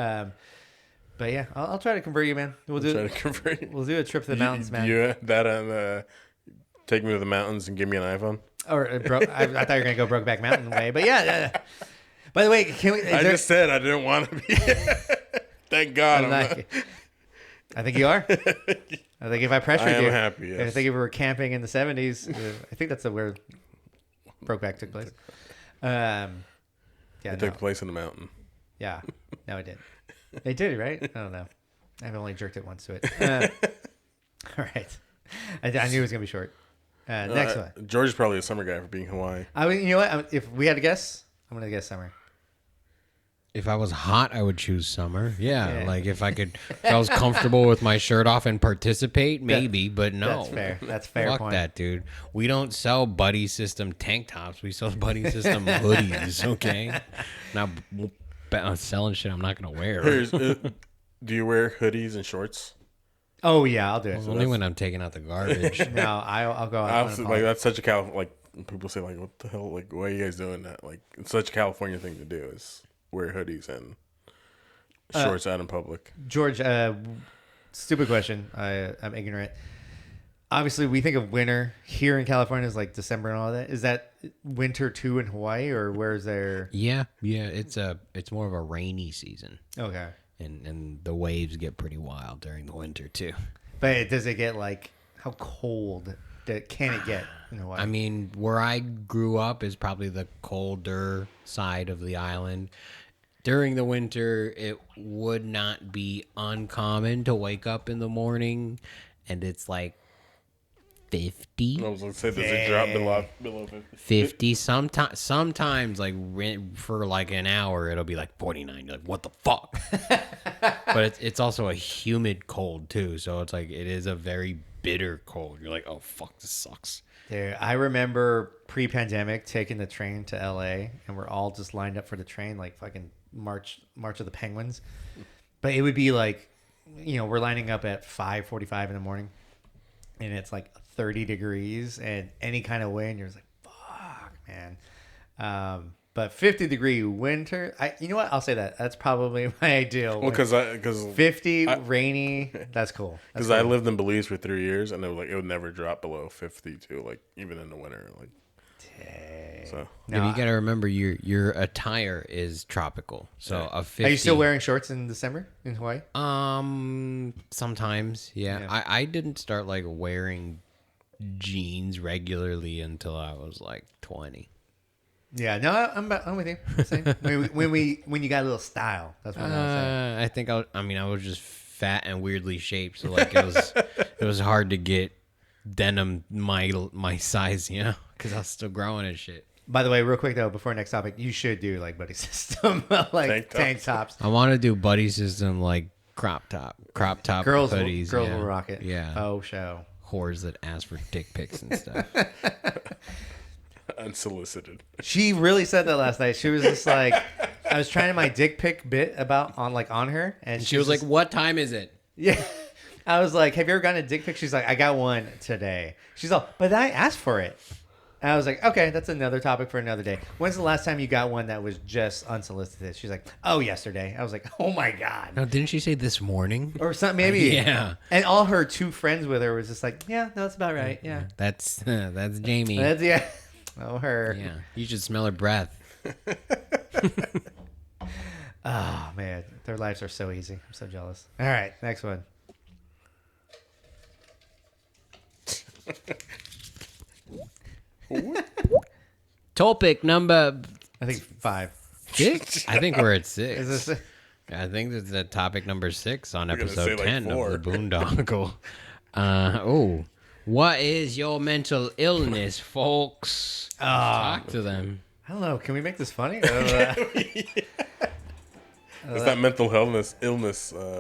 But yeah, I'll try to convert you, man. We'll do a trip to the mountains, man. You that on take me to the mountains and give me an iPhone. Or I thought you were gonna go Brokeback Mountain way, but yeah. By the way, just said I didn't want to be. Thank God. I think you are. I think if I pressured you, I'm happy. Yes. I think if we were camping in the 70s, I think that's where Brokeback took place. It took place in the mountain. Yeah, no, it did. It did, right? I don't know. I've only jerked it once to it. All right. I knew it was gonna be short. Next one. George is probably a summer guy for being Hawaii. I mean, you know what? If we had to guess, I'm gonna guess summer. If I was hot, I would choose summer. Yeah. Like if I was comfortable with my shirt off and participate, maybe, but no. That's fair. That's fair. Fuck that, dude. We don't sell Buddy System tank tops. We sell Buddy System hoodies, okay? Now, selling shit I'm not going to wear. Do you wear hoodies and shorts? Oh, yeah, I'll do it. Only when I'm taking out the garbage. No, I'll go out. Like, that's such a like people say, like, what the hell? Like, why are you guys doing that? Like, it's such a California thing to do is wear hoodies and shorts out in public. George, stupid question. I'm ignorant. Obviously, we think of winter here in California as like December and all that. Is that winter too in Hawaii, or where's there? Yeah. It's more of a rainy season. Okay. And the waves get pretty wild during the winter too. But does it get like how cold can it get? in Hawaii? I mean, where I grew up is probably the colder side of the island. During the winter, it would not be uncommon to wake up in the morning and it's like 50. I was gonna say, does it drop below 50? 50 sometimes like for like an hour it'll be like 49. You're like, what the fuck? But it's also a humid cold too, so it's like it is a very bitter cold. You're like, oh fuck, this sucks. Dude, I remember pre-pandemic taking the train to LA, and we're all just lined up for the train, like fucking March of the Penguins. But it would be like, we're lining up at 5:45 in the morning, and it's like 30 degrees and any kind of wind. You're just like, fuck, man. But 50-degree winter, you know what? I'll say that. That's probably my ideal. Well, because 50 rainy, that's cool. Because I lived in Belize for 3 years, and it would never drop below 52, like even in the winter, like. Dang. So No, you gotta remember your attire is tropical. So a 50. Are you still wearing shorts in December in Hawaii? Sometimes, yeah. I didn't start like wearing jeans regularly until I was like 20. Yeah, no, I'm with you. Same. when you got a little style, that's what I'm saying. I think I was just fat and weirdly shaped, so like it was hard to get denim my size, because I was still growing and shit. By the way, real quick though, before next topic, you should do like buddy system, like tank tops. I want to do buddy system like crop top Girls hoodies. will rock it. Yeah. Oh, show. Whores that ask for dick pics and stuff. unsolicited. She really said that last night. She was just like, I was trying my dick pic bit on her, and She was like, "What time is it?" yeah. I was like, "Have you ever gotten a dick pic?" She's like, "I got one today." She's all, "But I asked for it." And I was like, "Okay, that's another topic for another day." When's the last time you got one that was just unsolicited? She's like, "Oh, yesterday." I was like, "Oh my god." No, didn't she say this morning? Or something, maybe. Yeah. And all her two friends with her was just like, "Yeah, no, that's about right. Yeah." That's Jamie. That's, yeah. Oh, her. Yeah. You should smell her breath. Oh, man. Their lives are so easy. I'm so jealous. All right, next one. Topic number I think 5. 6. I think we're at 6. Is this? I think this is the topic number 6 on gonna episode say, like, 10 4. of the Boondoggle. What is your mental illness, folks? Talk to them. I don't know. Can we make this funny? It's not mental illness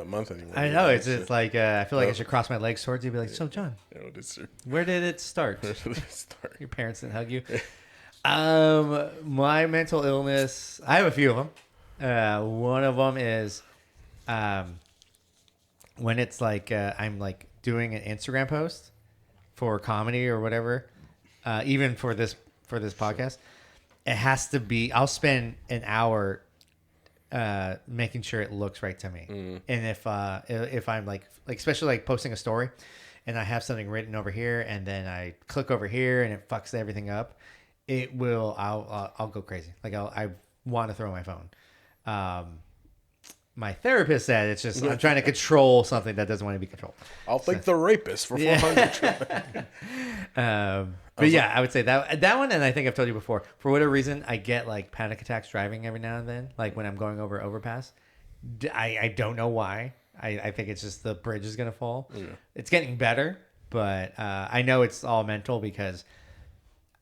month anymore. I know. It's just like, I feel like I should cross my legs towards you and be like, "So, John, You know, it's your- where did it start? where did it start? Your parents didn't hug you?" My mental illness, I have a few of them. One of them is when it's like I'm like doing an Instagram post for comedy or whatever, even for this podcast, it has to be. I'll spend an hour making sure it looks right to me. And if I'm like especially like posting a story, and I have something written over here, and then I click over here, and it fucks everything up, it will. I'll go crazy. Like I want to throw my phone. My therapist said it's just I'm trying to control something that doesn't want to be controlled. I'll thank the rapist for 400. But yeah, I would say that one, and I think I've told you before. For whatever reason, I get like panic attacks driving every now and then, like when I'm going over overpass. I don't know why. I think it's just the bridge is gonna fall. Yeah. It's getting better, but I know it's all mental because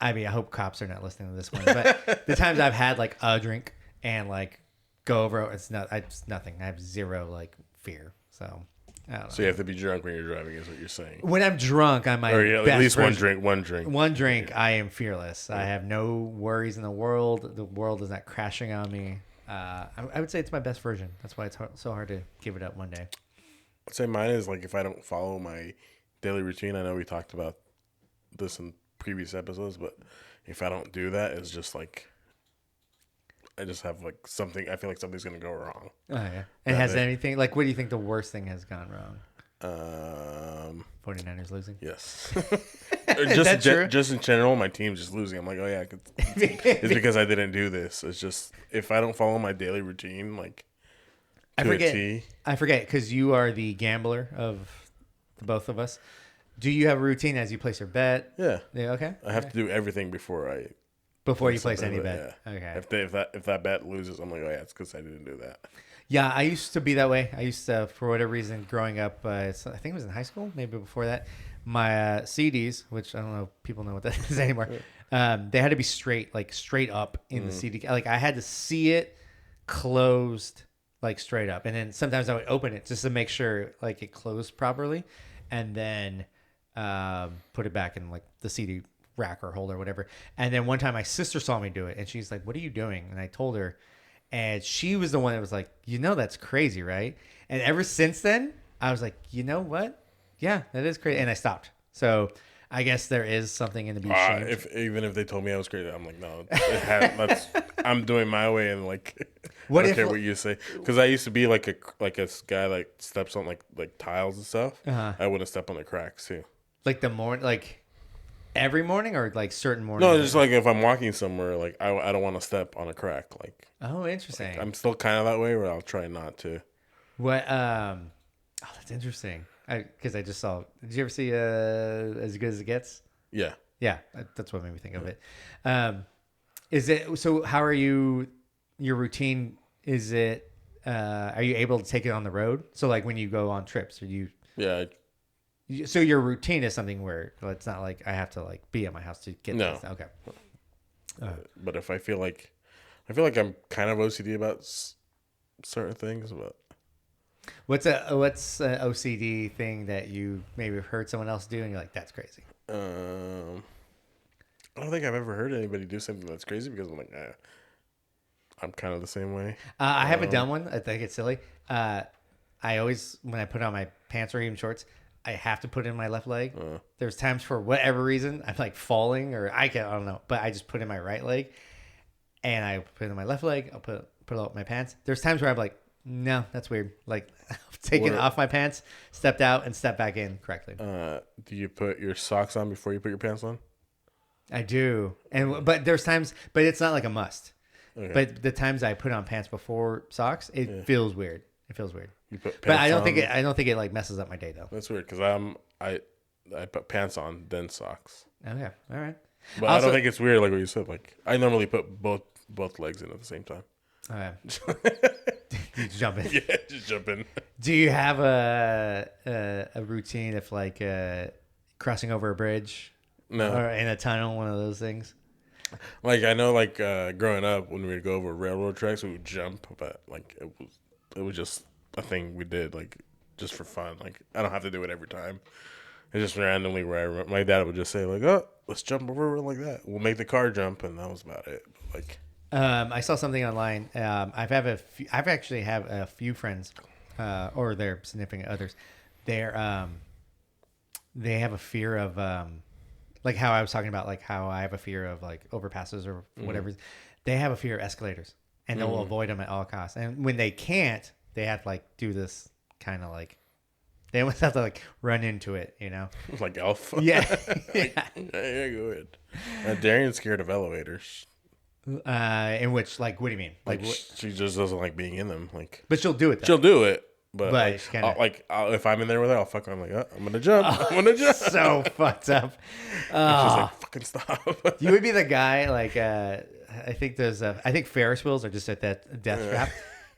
I mean I hope cops are not listening to this one. But the times I've had like a drink and like go over, it's nothing. I have zero like fear. So. I don't know. So you have to be drunk when you're driving, is what you're saying. When I'm drunk, I'm Or yeah, at least one drink. One drink. I am fearless. I have no worries in the world. The world is not crashing on me. I would say it's my best version. That's why it's so hard to give it up one day. I'd say mine is like if I don't follow my daily routine. I know we talked about this in previous episodes, but if I don't do that, it's just like I just have like something. I feel like something's gonna go wrong. Oh yeah. And has anything like what do you think the worst thing has gone wrong? 49ers losing. Yes. Is that true? Just in general, my team's just losing. I'm like, oh yeah, it's because I didn't do this. It's just if I don't follow my daily routine, like I forget because you are the gambler of the both of us. Do you have a routine as you place your bet? Yeah. Yeah. Okay. I have to do everything before you place any bet. Yeah. Okay. If that bet loses, I'm like, oh yeah, it's because I didn't do that. Yeah, I used to be that way. I used to, for whatever reason, growing up. I think it was in high school, maybe before that. My CDs, which I don't know if people know what that is anymore. They had to be straight up in the CD. Like I had to see it closed, like straight up, and then sometimes I would open it just to make sure like it closed properly, and then put it back in like the CD rack or holder or whatever. And then one time my sister saw me do it, and she's like, "What are you doing?" And I told her. And she was the one that was like, that's crazy, right? And ever since then, I was like, you know what? Yeah, that is crazy. And I stopped. So I guess there is something in the be ashamed. Even if they told me I was crazy, I'm like, no, I'm doing my way, and like, I don't care what you say. Because I used to be like a guy like steps on like tiles and stuff. I wouldn't step on the cracks too. Like every morning or like certain mornings? No, just like if I'm walking somewhere, like I don't want to step on a crack. Like, oh, interesting. Like, I'm still kind of that way, where I'll try not to. What? That's interesting. Because I just saw. Did you ever see As Good as It Gets? Yeah. Yeah, that's what made me think of it. Is it so? How are you? Your routine? Is it? Are you able to take it on the road? So like when you go on trips, are you? Yeah. So your routine is something where it's not like I have to like be at my house to get this. Okay. But if I feel like I'm kind of OCD about certain things, but what's a OCD thing that you maybe heard someone else do and you're like, that's crazy? I don't think I've ever heard anybody do something that's crazy, because I'm like, I'm kind of the same way. I haven't done one. I think it's silly. I always, when I put on my pants or even shorts, I have to put in my left leg. There's times for whatever reason I'm like falling or I don't know, but I just put in my right leg and I put in my left leg. I'll put out my pants. There's times where I'm like, no, that's weird. Like taking off my pants, stepped out and stepped back in correctly. Do you put your socks on before you put your pants on? I do. But there's times, but it's not like a must. Okay. But the times I put on pants before socks, it feels weird. It feels weird. You put pants but I don't think it like messes up my day though. That's weird because I put pants on then socks. Okay, all right. But also, I don't think it's weird like what you said. Like I normally put both legs in at the same time. All right. You just jump in. Yeah, just jump in. Do you have a routine if like crossing over a bridge? No. Or in a tunnel, one of those things? Like I know, like growing up when we would go over railroad tracks, we would jump, but like it was just a thing we did, like just for fun. Like I don't have to do it every time. It's just randomly where my dad would just say like, "Oh, let's jump over like that. We'll make the car jump," and that was about it. Like, I saw something online. I've actually have a few friends, or their significant others. They have a fear of like how I was talking about, like how I have a fear of like overpasses or whatever. They have a fear of escalators, and they'll avoid them at all costs. And when they can't, they have to like do this kind of like they almost have to like run into it, you know? Like Elf. Yeah. Yeah, go ahead. Darian's scared of elevators. In which, like, what do you mean? Like she just doesn't like being in them. Like, but she'll do it. Though. She'll do it. But like, if I'm in there with her, I'll fuck her. I'm like, I'm gonna jump. I'm gonna jump. So fucked up. She's like, fucking stop. You would be the guy. Like, I think Ferris wheels are just at that death trap.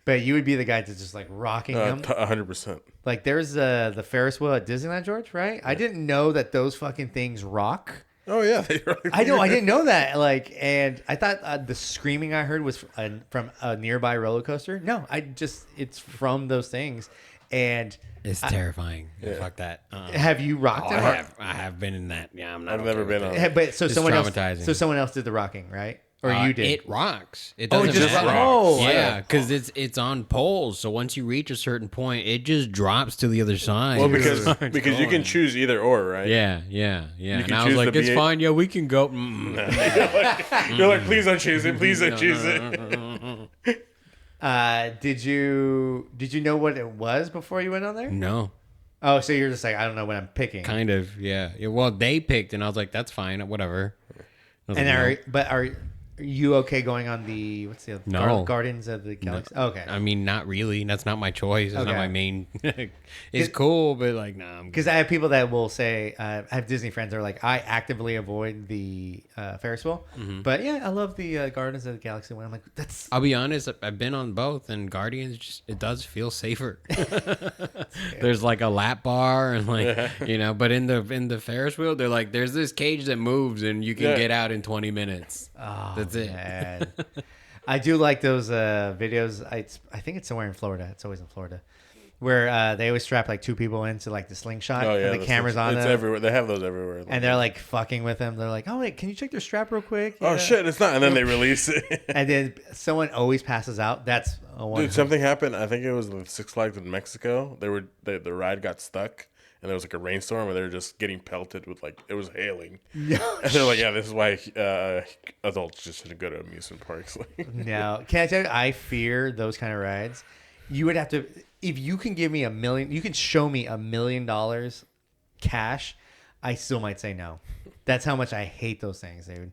But you would be the guy that's just like rocking them. 100%. Like there's the Ferris wheel at Disneyland, George, right? Yeah. I didn't know that those fucking things rock. Oh yeah, I know. I didn't know that. Like, and I thought the screaming I heard was from a nearby roller coaster. No, it's from those things, and it's terrifying. Yeah. Fuck that. Have you rocked it? I have been in that. Yeah, I've never been on. But someone else did the rocking, right? Or you did? It rocks. It doesn't just matter. rocks. Yeah, because it's on poles. So once you reach a certain point, it just drops to the other side. Well, because you can choose either or, right? Yeah. And I was like, it's fine. Yeah, we can go. You're like, please don't choose it. Please don't choose it. Did you know what it was before you went on there? No. Oh, so you're just like, I don't know what I'm picking. Kind of, yeah. Well, they picked, and I was like, that's fine, whatever. Are you okay going on the what's the other? No. Guardians of the Galaxy? Okay. I mean, not really. That's not my choice. That's not Okay. my main. It's cool, but like, nah. Because I have people that will say, I have Disney friends that are like, I actively avoid the Ferris wheel. But yeah, I love the Guardians of the Galaxy one. I'm like, that's. I'll be honest. I've been on both, and Guardians just it does feel safer. There's like a lap bar and like but in the Ferris wheel, they're like, there's this cage that moves and you can get out in 20 minutes. Oh, That's it. man. I do like those videos. I think it's somewhere in Florida. It's always in Florida. Where they always strap like two people into like the slingshot and the camera's on it's them. everywhere. They have those everywhere. And they're like fucking with them. They're like, oh, wait, can you check their strap real quick? Oh, shit, it's not. And then they release it. And then someone always passes out. That's a one. Dude, something happened. I think it was the Six Flags in Mexico. The ride got stuck. And there was like a rainstorm and they were just getting pelted with like, it was hailing. And they're like, yeah, this is why adults just shouldn't go to amusement parks. No. Can I tell you, I fear those kind of rides. You would have to, if you can give me $1 million, you can show me $1 million cash, I still might say no. That's how much I hate those things, dude.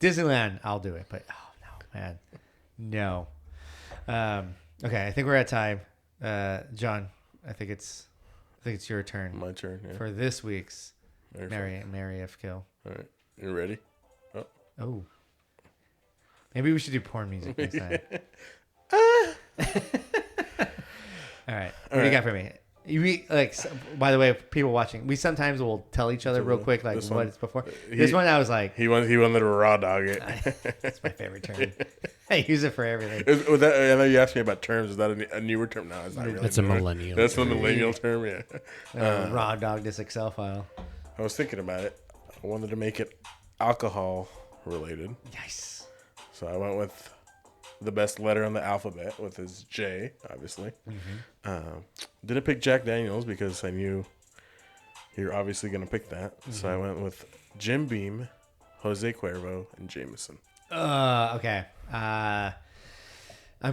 Disneyland, I'll do it, but oh no, man. No. Okay, I think we're at time. John, I think it's your turn. My turn, yeah. For this week's Very Mary F. Kill. All right. You ready? Oh. Maybe we should do porn music next time. All right. What do you got for me? By the way, people watching, we sometimes will tell each other real quick, like what it's before. This one, I was like, he wanted to raw dog it. That's my favorite term. I use it for everything. I know you asked me about terms. Is that a newer term? No, it's not really. That's a millennial. That's the millennial term, yeah. Raw dog this Excel file. I was thinking about it. I wanted to make it alcohol related. Nice. So I went with the best letter on the alphabet, with his J, obviously. Didn't pick Jack Daniels because I knew you're obviously going to pick that. So I went with Jim Beam, Jose Cuervo, and Jameson. Okay. I'm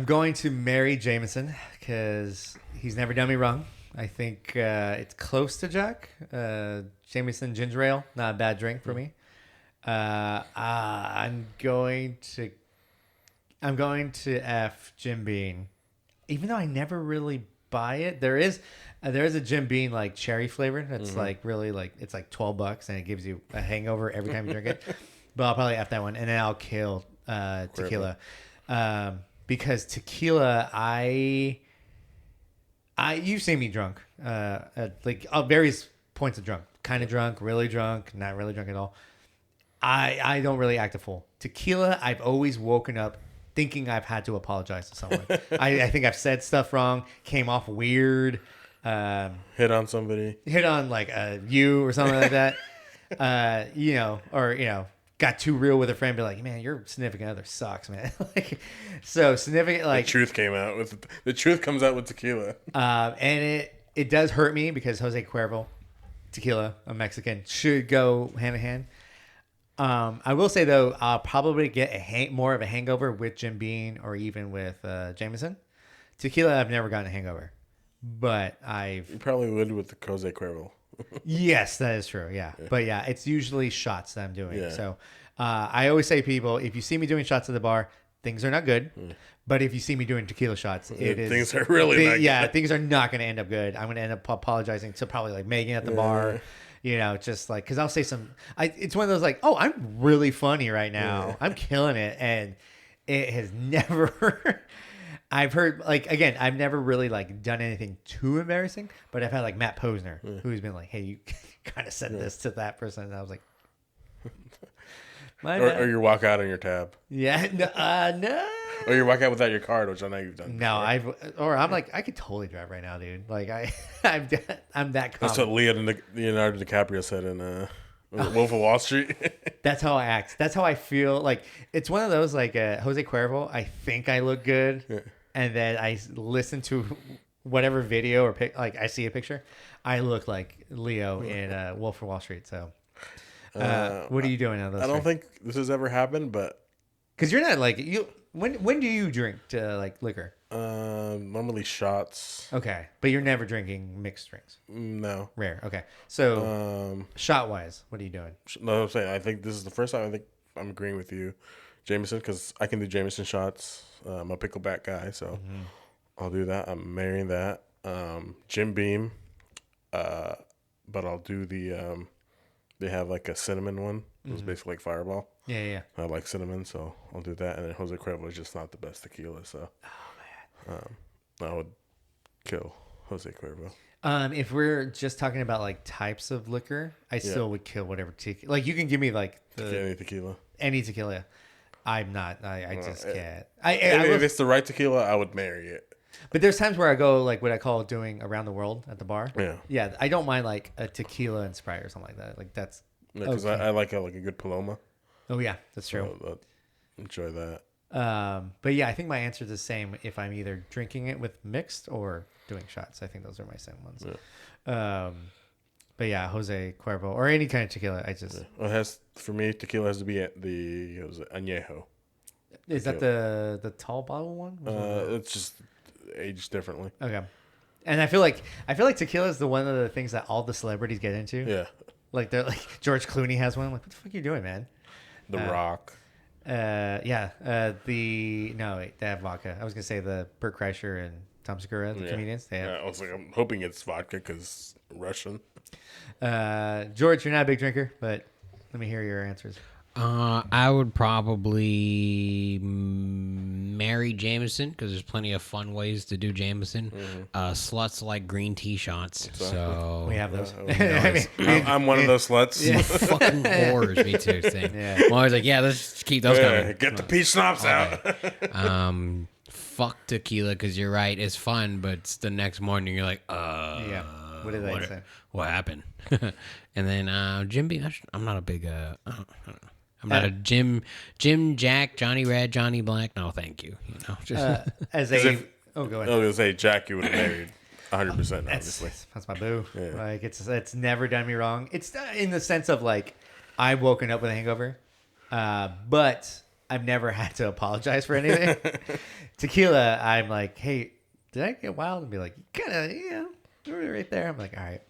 going to marry Jameson because he's never done me wrong. I think it's close to Jack. Jameson ginger ale, not a bad drink for me. I'm going to F Jim Beam, even though I never really buy it. There is a Jim Beam like cherry flavor that's like really like it's like $12 and it gives you a hangover every time you drink it. But I'll probably F that one, and then I'll kill tequila because tequila you've seen me drunk at like various points of drunk, kind of drunk, really drunk, not really drunk at all. I don't really act a fool. Tequila, I've always woken up thinking I've had to apologize to someone. I think I've said stuff wrong, came off weird. Hit on somebody. Hit on like you or something like that. Got too real with a friend, be like, man, your significant other sucks, man. So significant, like the truth came out with the truth comes out with tequila. And it does hurt me because Jose Cuervo, tequila, a Mexican, should go hand in hand. I will say though, I'll probably get more of a hangover with Jim Beam or even with Jameson. Tequila, I've never gotten a hangover, but You probably would with the Jose Cuervo. Yes, that is true. Yeah. But yeah, it's usually shots that I'm doing. Yeah. So I always say to people, if you see me doing shots at the bar, things are not good. But if you see me doing tequila shots, things are really not good. Things are not going to end up good. I'm going to end up apologizing to probably like Megan at the bar. Just like, because I'll say it's one of those like, oh, I'm really funny right now. Yeah. I'm killing it. And it has never, I've heard, like, again, I've never really like done anything too embarrassing, but I've had like Matt Posner who's been like, hey, you kind of said this to that person. And I was like, or you walk out on your tab. Yeah. No. Or you walk out without your card, which I know you've done. No, I'm like, I could totally drive right now, dude. Like I'm that. That's what Leonardo DiCaprio said in Wolf of Wall Street. That's how I act. That's how I feel. Like it's one of those like Jose Cuervo. I think I look good, and then I listen to whatever video or like I see a picture. I look like Leo in Wolf of Wall Street. So, what are you doing on those? I don't think this has ever happened, but because you're not like you. When do you drink like liquor? Normally shots. Okay, but you're never drinking mixed drinks. No, rare. Okay, so shot wise, what are you doing? No, I'm saying I think this is the first time. I think I'm agreeing with you, Jameson, because I can do Jameson shots. I'm a pickleback guy, so I'll do that. I'm marrying that. Jim Beam, but I'll do the. They have like a cinnamon one. It's basically like Fireball. Yeah. I like cinnamon, so I'll do that. And then Jose Cuervo is just not the best tequila, so I would kill Jose Cuervo. If we're just talking about like types of liquor, I still would kill whatever tequila. Like you can give me like any tequila. I'm not. I just can't. If it's the right tequila, I would marry it. But there's times where I go like what I call doing around the world at the bar. Yeah. Yeah. I don't mind like a tequila and Sprite or something like that. Like that's. Because I like a good Paloma. Oh yeah, that's true. So enjoy that. But yeah, I think my answer is the same if I'm either drinking it with mixed or doing shots. I think those are my same ones. Yeah. But yeah, Jose Cuervo or any kind of tequila. I just Well, it has for me tequila has to be añejo. Is that the tall bottle one? It's just aged differently. Okay. And I feel like tequila is the one of the things that all the celebrities get into. Yeah. Like they're like George Clooney has one. I'm like, what the fuck are you doing, man? The Rock. They have vodka. I was gonna say the Burt Kreischer and Tom Segura, the comedians. They have. I was like, I'm hoping it's vodka because Russian. George, you're not a big drinker, but let me hear your answers. I would probably marry Jameson because there's plenty of fun ways to do Jameson. Sluts like green tea shots, so We have those. I'm one of those sluts. yeah, fucking whores. Me too. Same. Yeah. I'm always like, yeah, let's keep those coming. Get the peach schnapps out. Fuck tequila because you're right, it's fun, but it's the next morning you're like, Yeah. What did they say? What happened? And then Jim Beam. I'm not a big. I don't know. I'm not a Jim, Jack, Johnny Red, Johnny Black. No, thank you. You know, just Go ahead. I was gonna say Jack, you would have married 100%. Obviously, That's my boo. Yeah. Like it's never done me wrong. It's in the sense of like I've woken up with a hangover, but I've never had to apologize for anything. Tequila, I'm like, hey, did I get wild? And be like, kind of, yeah, right there. I'm like, all right.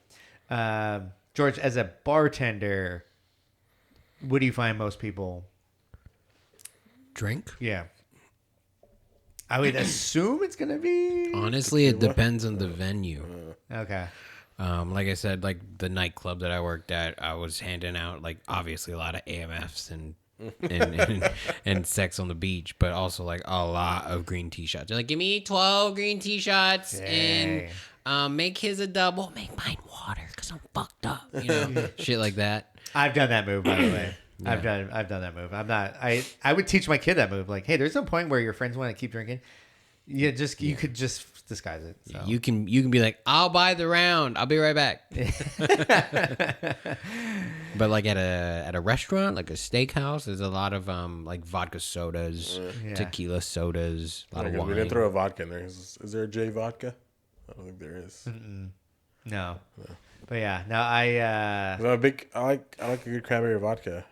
George, as a bartender, what do you find most people? drink. Yeah. I would assume it's gonna be. Honestly, it depends on the venue. Okay. Like I said, like the nightclub that I worked at, I was handing out like obviously a lot of AMFs and sex on the beach, but also like a lot of green tea shots. They're like, give me 12 green tea shots and make his a double, make mine water because I'm fucked up, you know, shit like that. I've done that move, by the way. I've done that move. I'm not. I would teach my kid that move. Like, hey, there's no point where your friends want to keep drinking. You could just disguise it. So. You can be like, I'll buy the round. I'll be right back. But like at a restaurant, like a steakhouse, there's a lot of like vodka sodas, tequila sodas, a lot of wine. We didn't throw a vodka in there. Is there a J vodka? I don't think there is. No. But yeah, no, I like a good cranberry vodka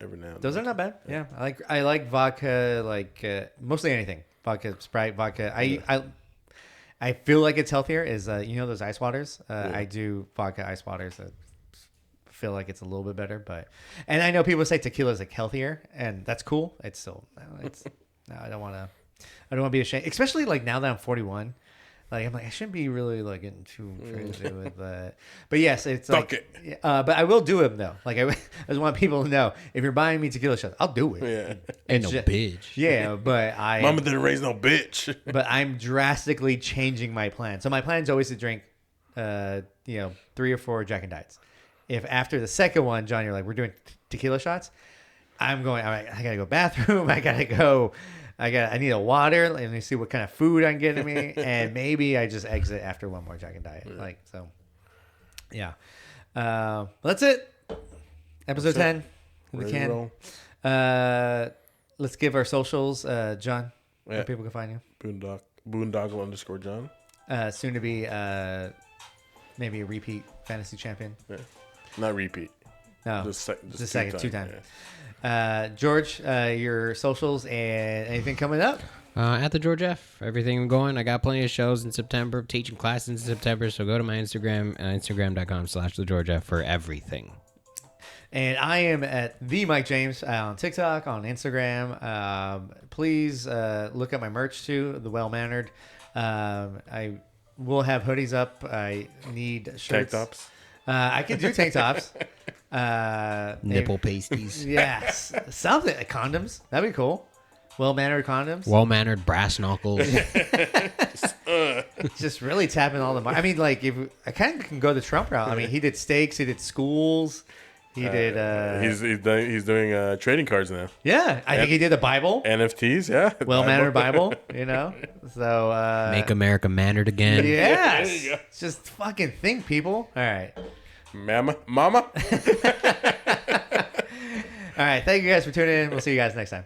every now and then. Those are not bad. Yeah, I like vodka, like mostly anything. Vodka, Sprite, vodka. I feel like it's healthier. Is those ice waters? I do vodka ice waters. I feel like it's a little bit better, and I know people say tequila is like healthier, and that's cool. It's still I don't want to be ashamed, especially like now that I'm 41. Like I'm like I shouldn't be really like getting too crazy with that, but yes, it's Fuck like. it. But I will do them though. Like I just want people to know if you're buying me tequila shots, I'll do it. Yeah. Ain't no bitch. Yeah, but Mama didn't raise no bitch. But I'm drastically changing my plan. So my plan is always to drink, 3 or 4 Jack and Diets. If after the second one, John, you're like, we're doing tequila shots, I gotta go bathroom. I need a water. Let me see what kind of food I'm getting me, and maybe I just exit after one more Jack and Diet. Yeah. That's it. Episode 10. We can. Let's give our socials. John, where people can find you. Boondoggle _John. Soon to be maybe a repeat fantasy champion. Yeah. Not repeat. No, just second, 2 times. Yeah. George, your socials and anything coming up? At the George F. Everything going. I got plenty of shows in September, teaching classes in September. So go to my Instagram, Instagram.com/thegeorgef for everything. And I am at the Mike James on TikTok, on Instagram. Please look at my merch too, the Well Mannered. I will have hoodies up. I need shirts. Tank tops. I can do tank tops. Nipple pasties. Yes, something condoms. That'd be cool. Well mannered condoms. Well mannered brass knuckles. Just really tapping all the. I mean, like if I kind of can go the Trump route. I mean, he did steaks. He did schools. He did. He's doing trading cards now. Yeah, I think he did the Bible. NFTs, yeah. Well mannered Bible. You know, so Make America mannered again. yes. There you go. Just fucking think, people. All right. Mama. All right. Thank you guys for tuning in. We'll see you guys next time.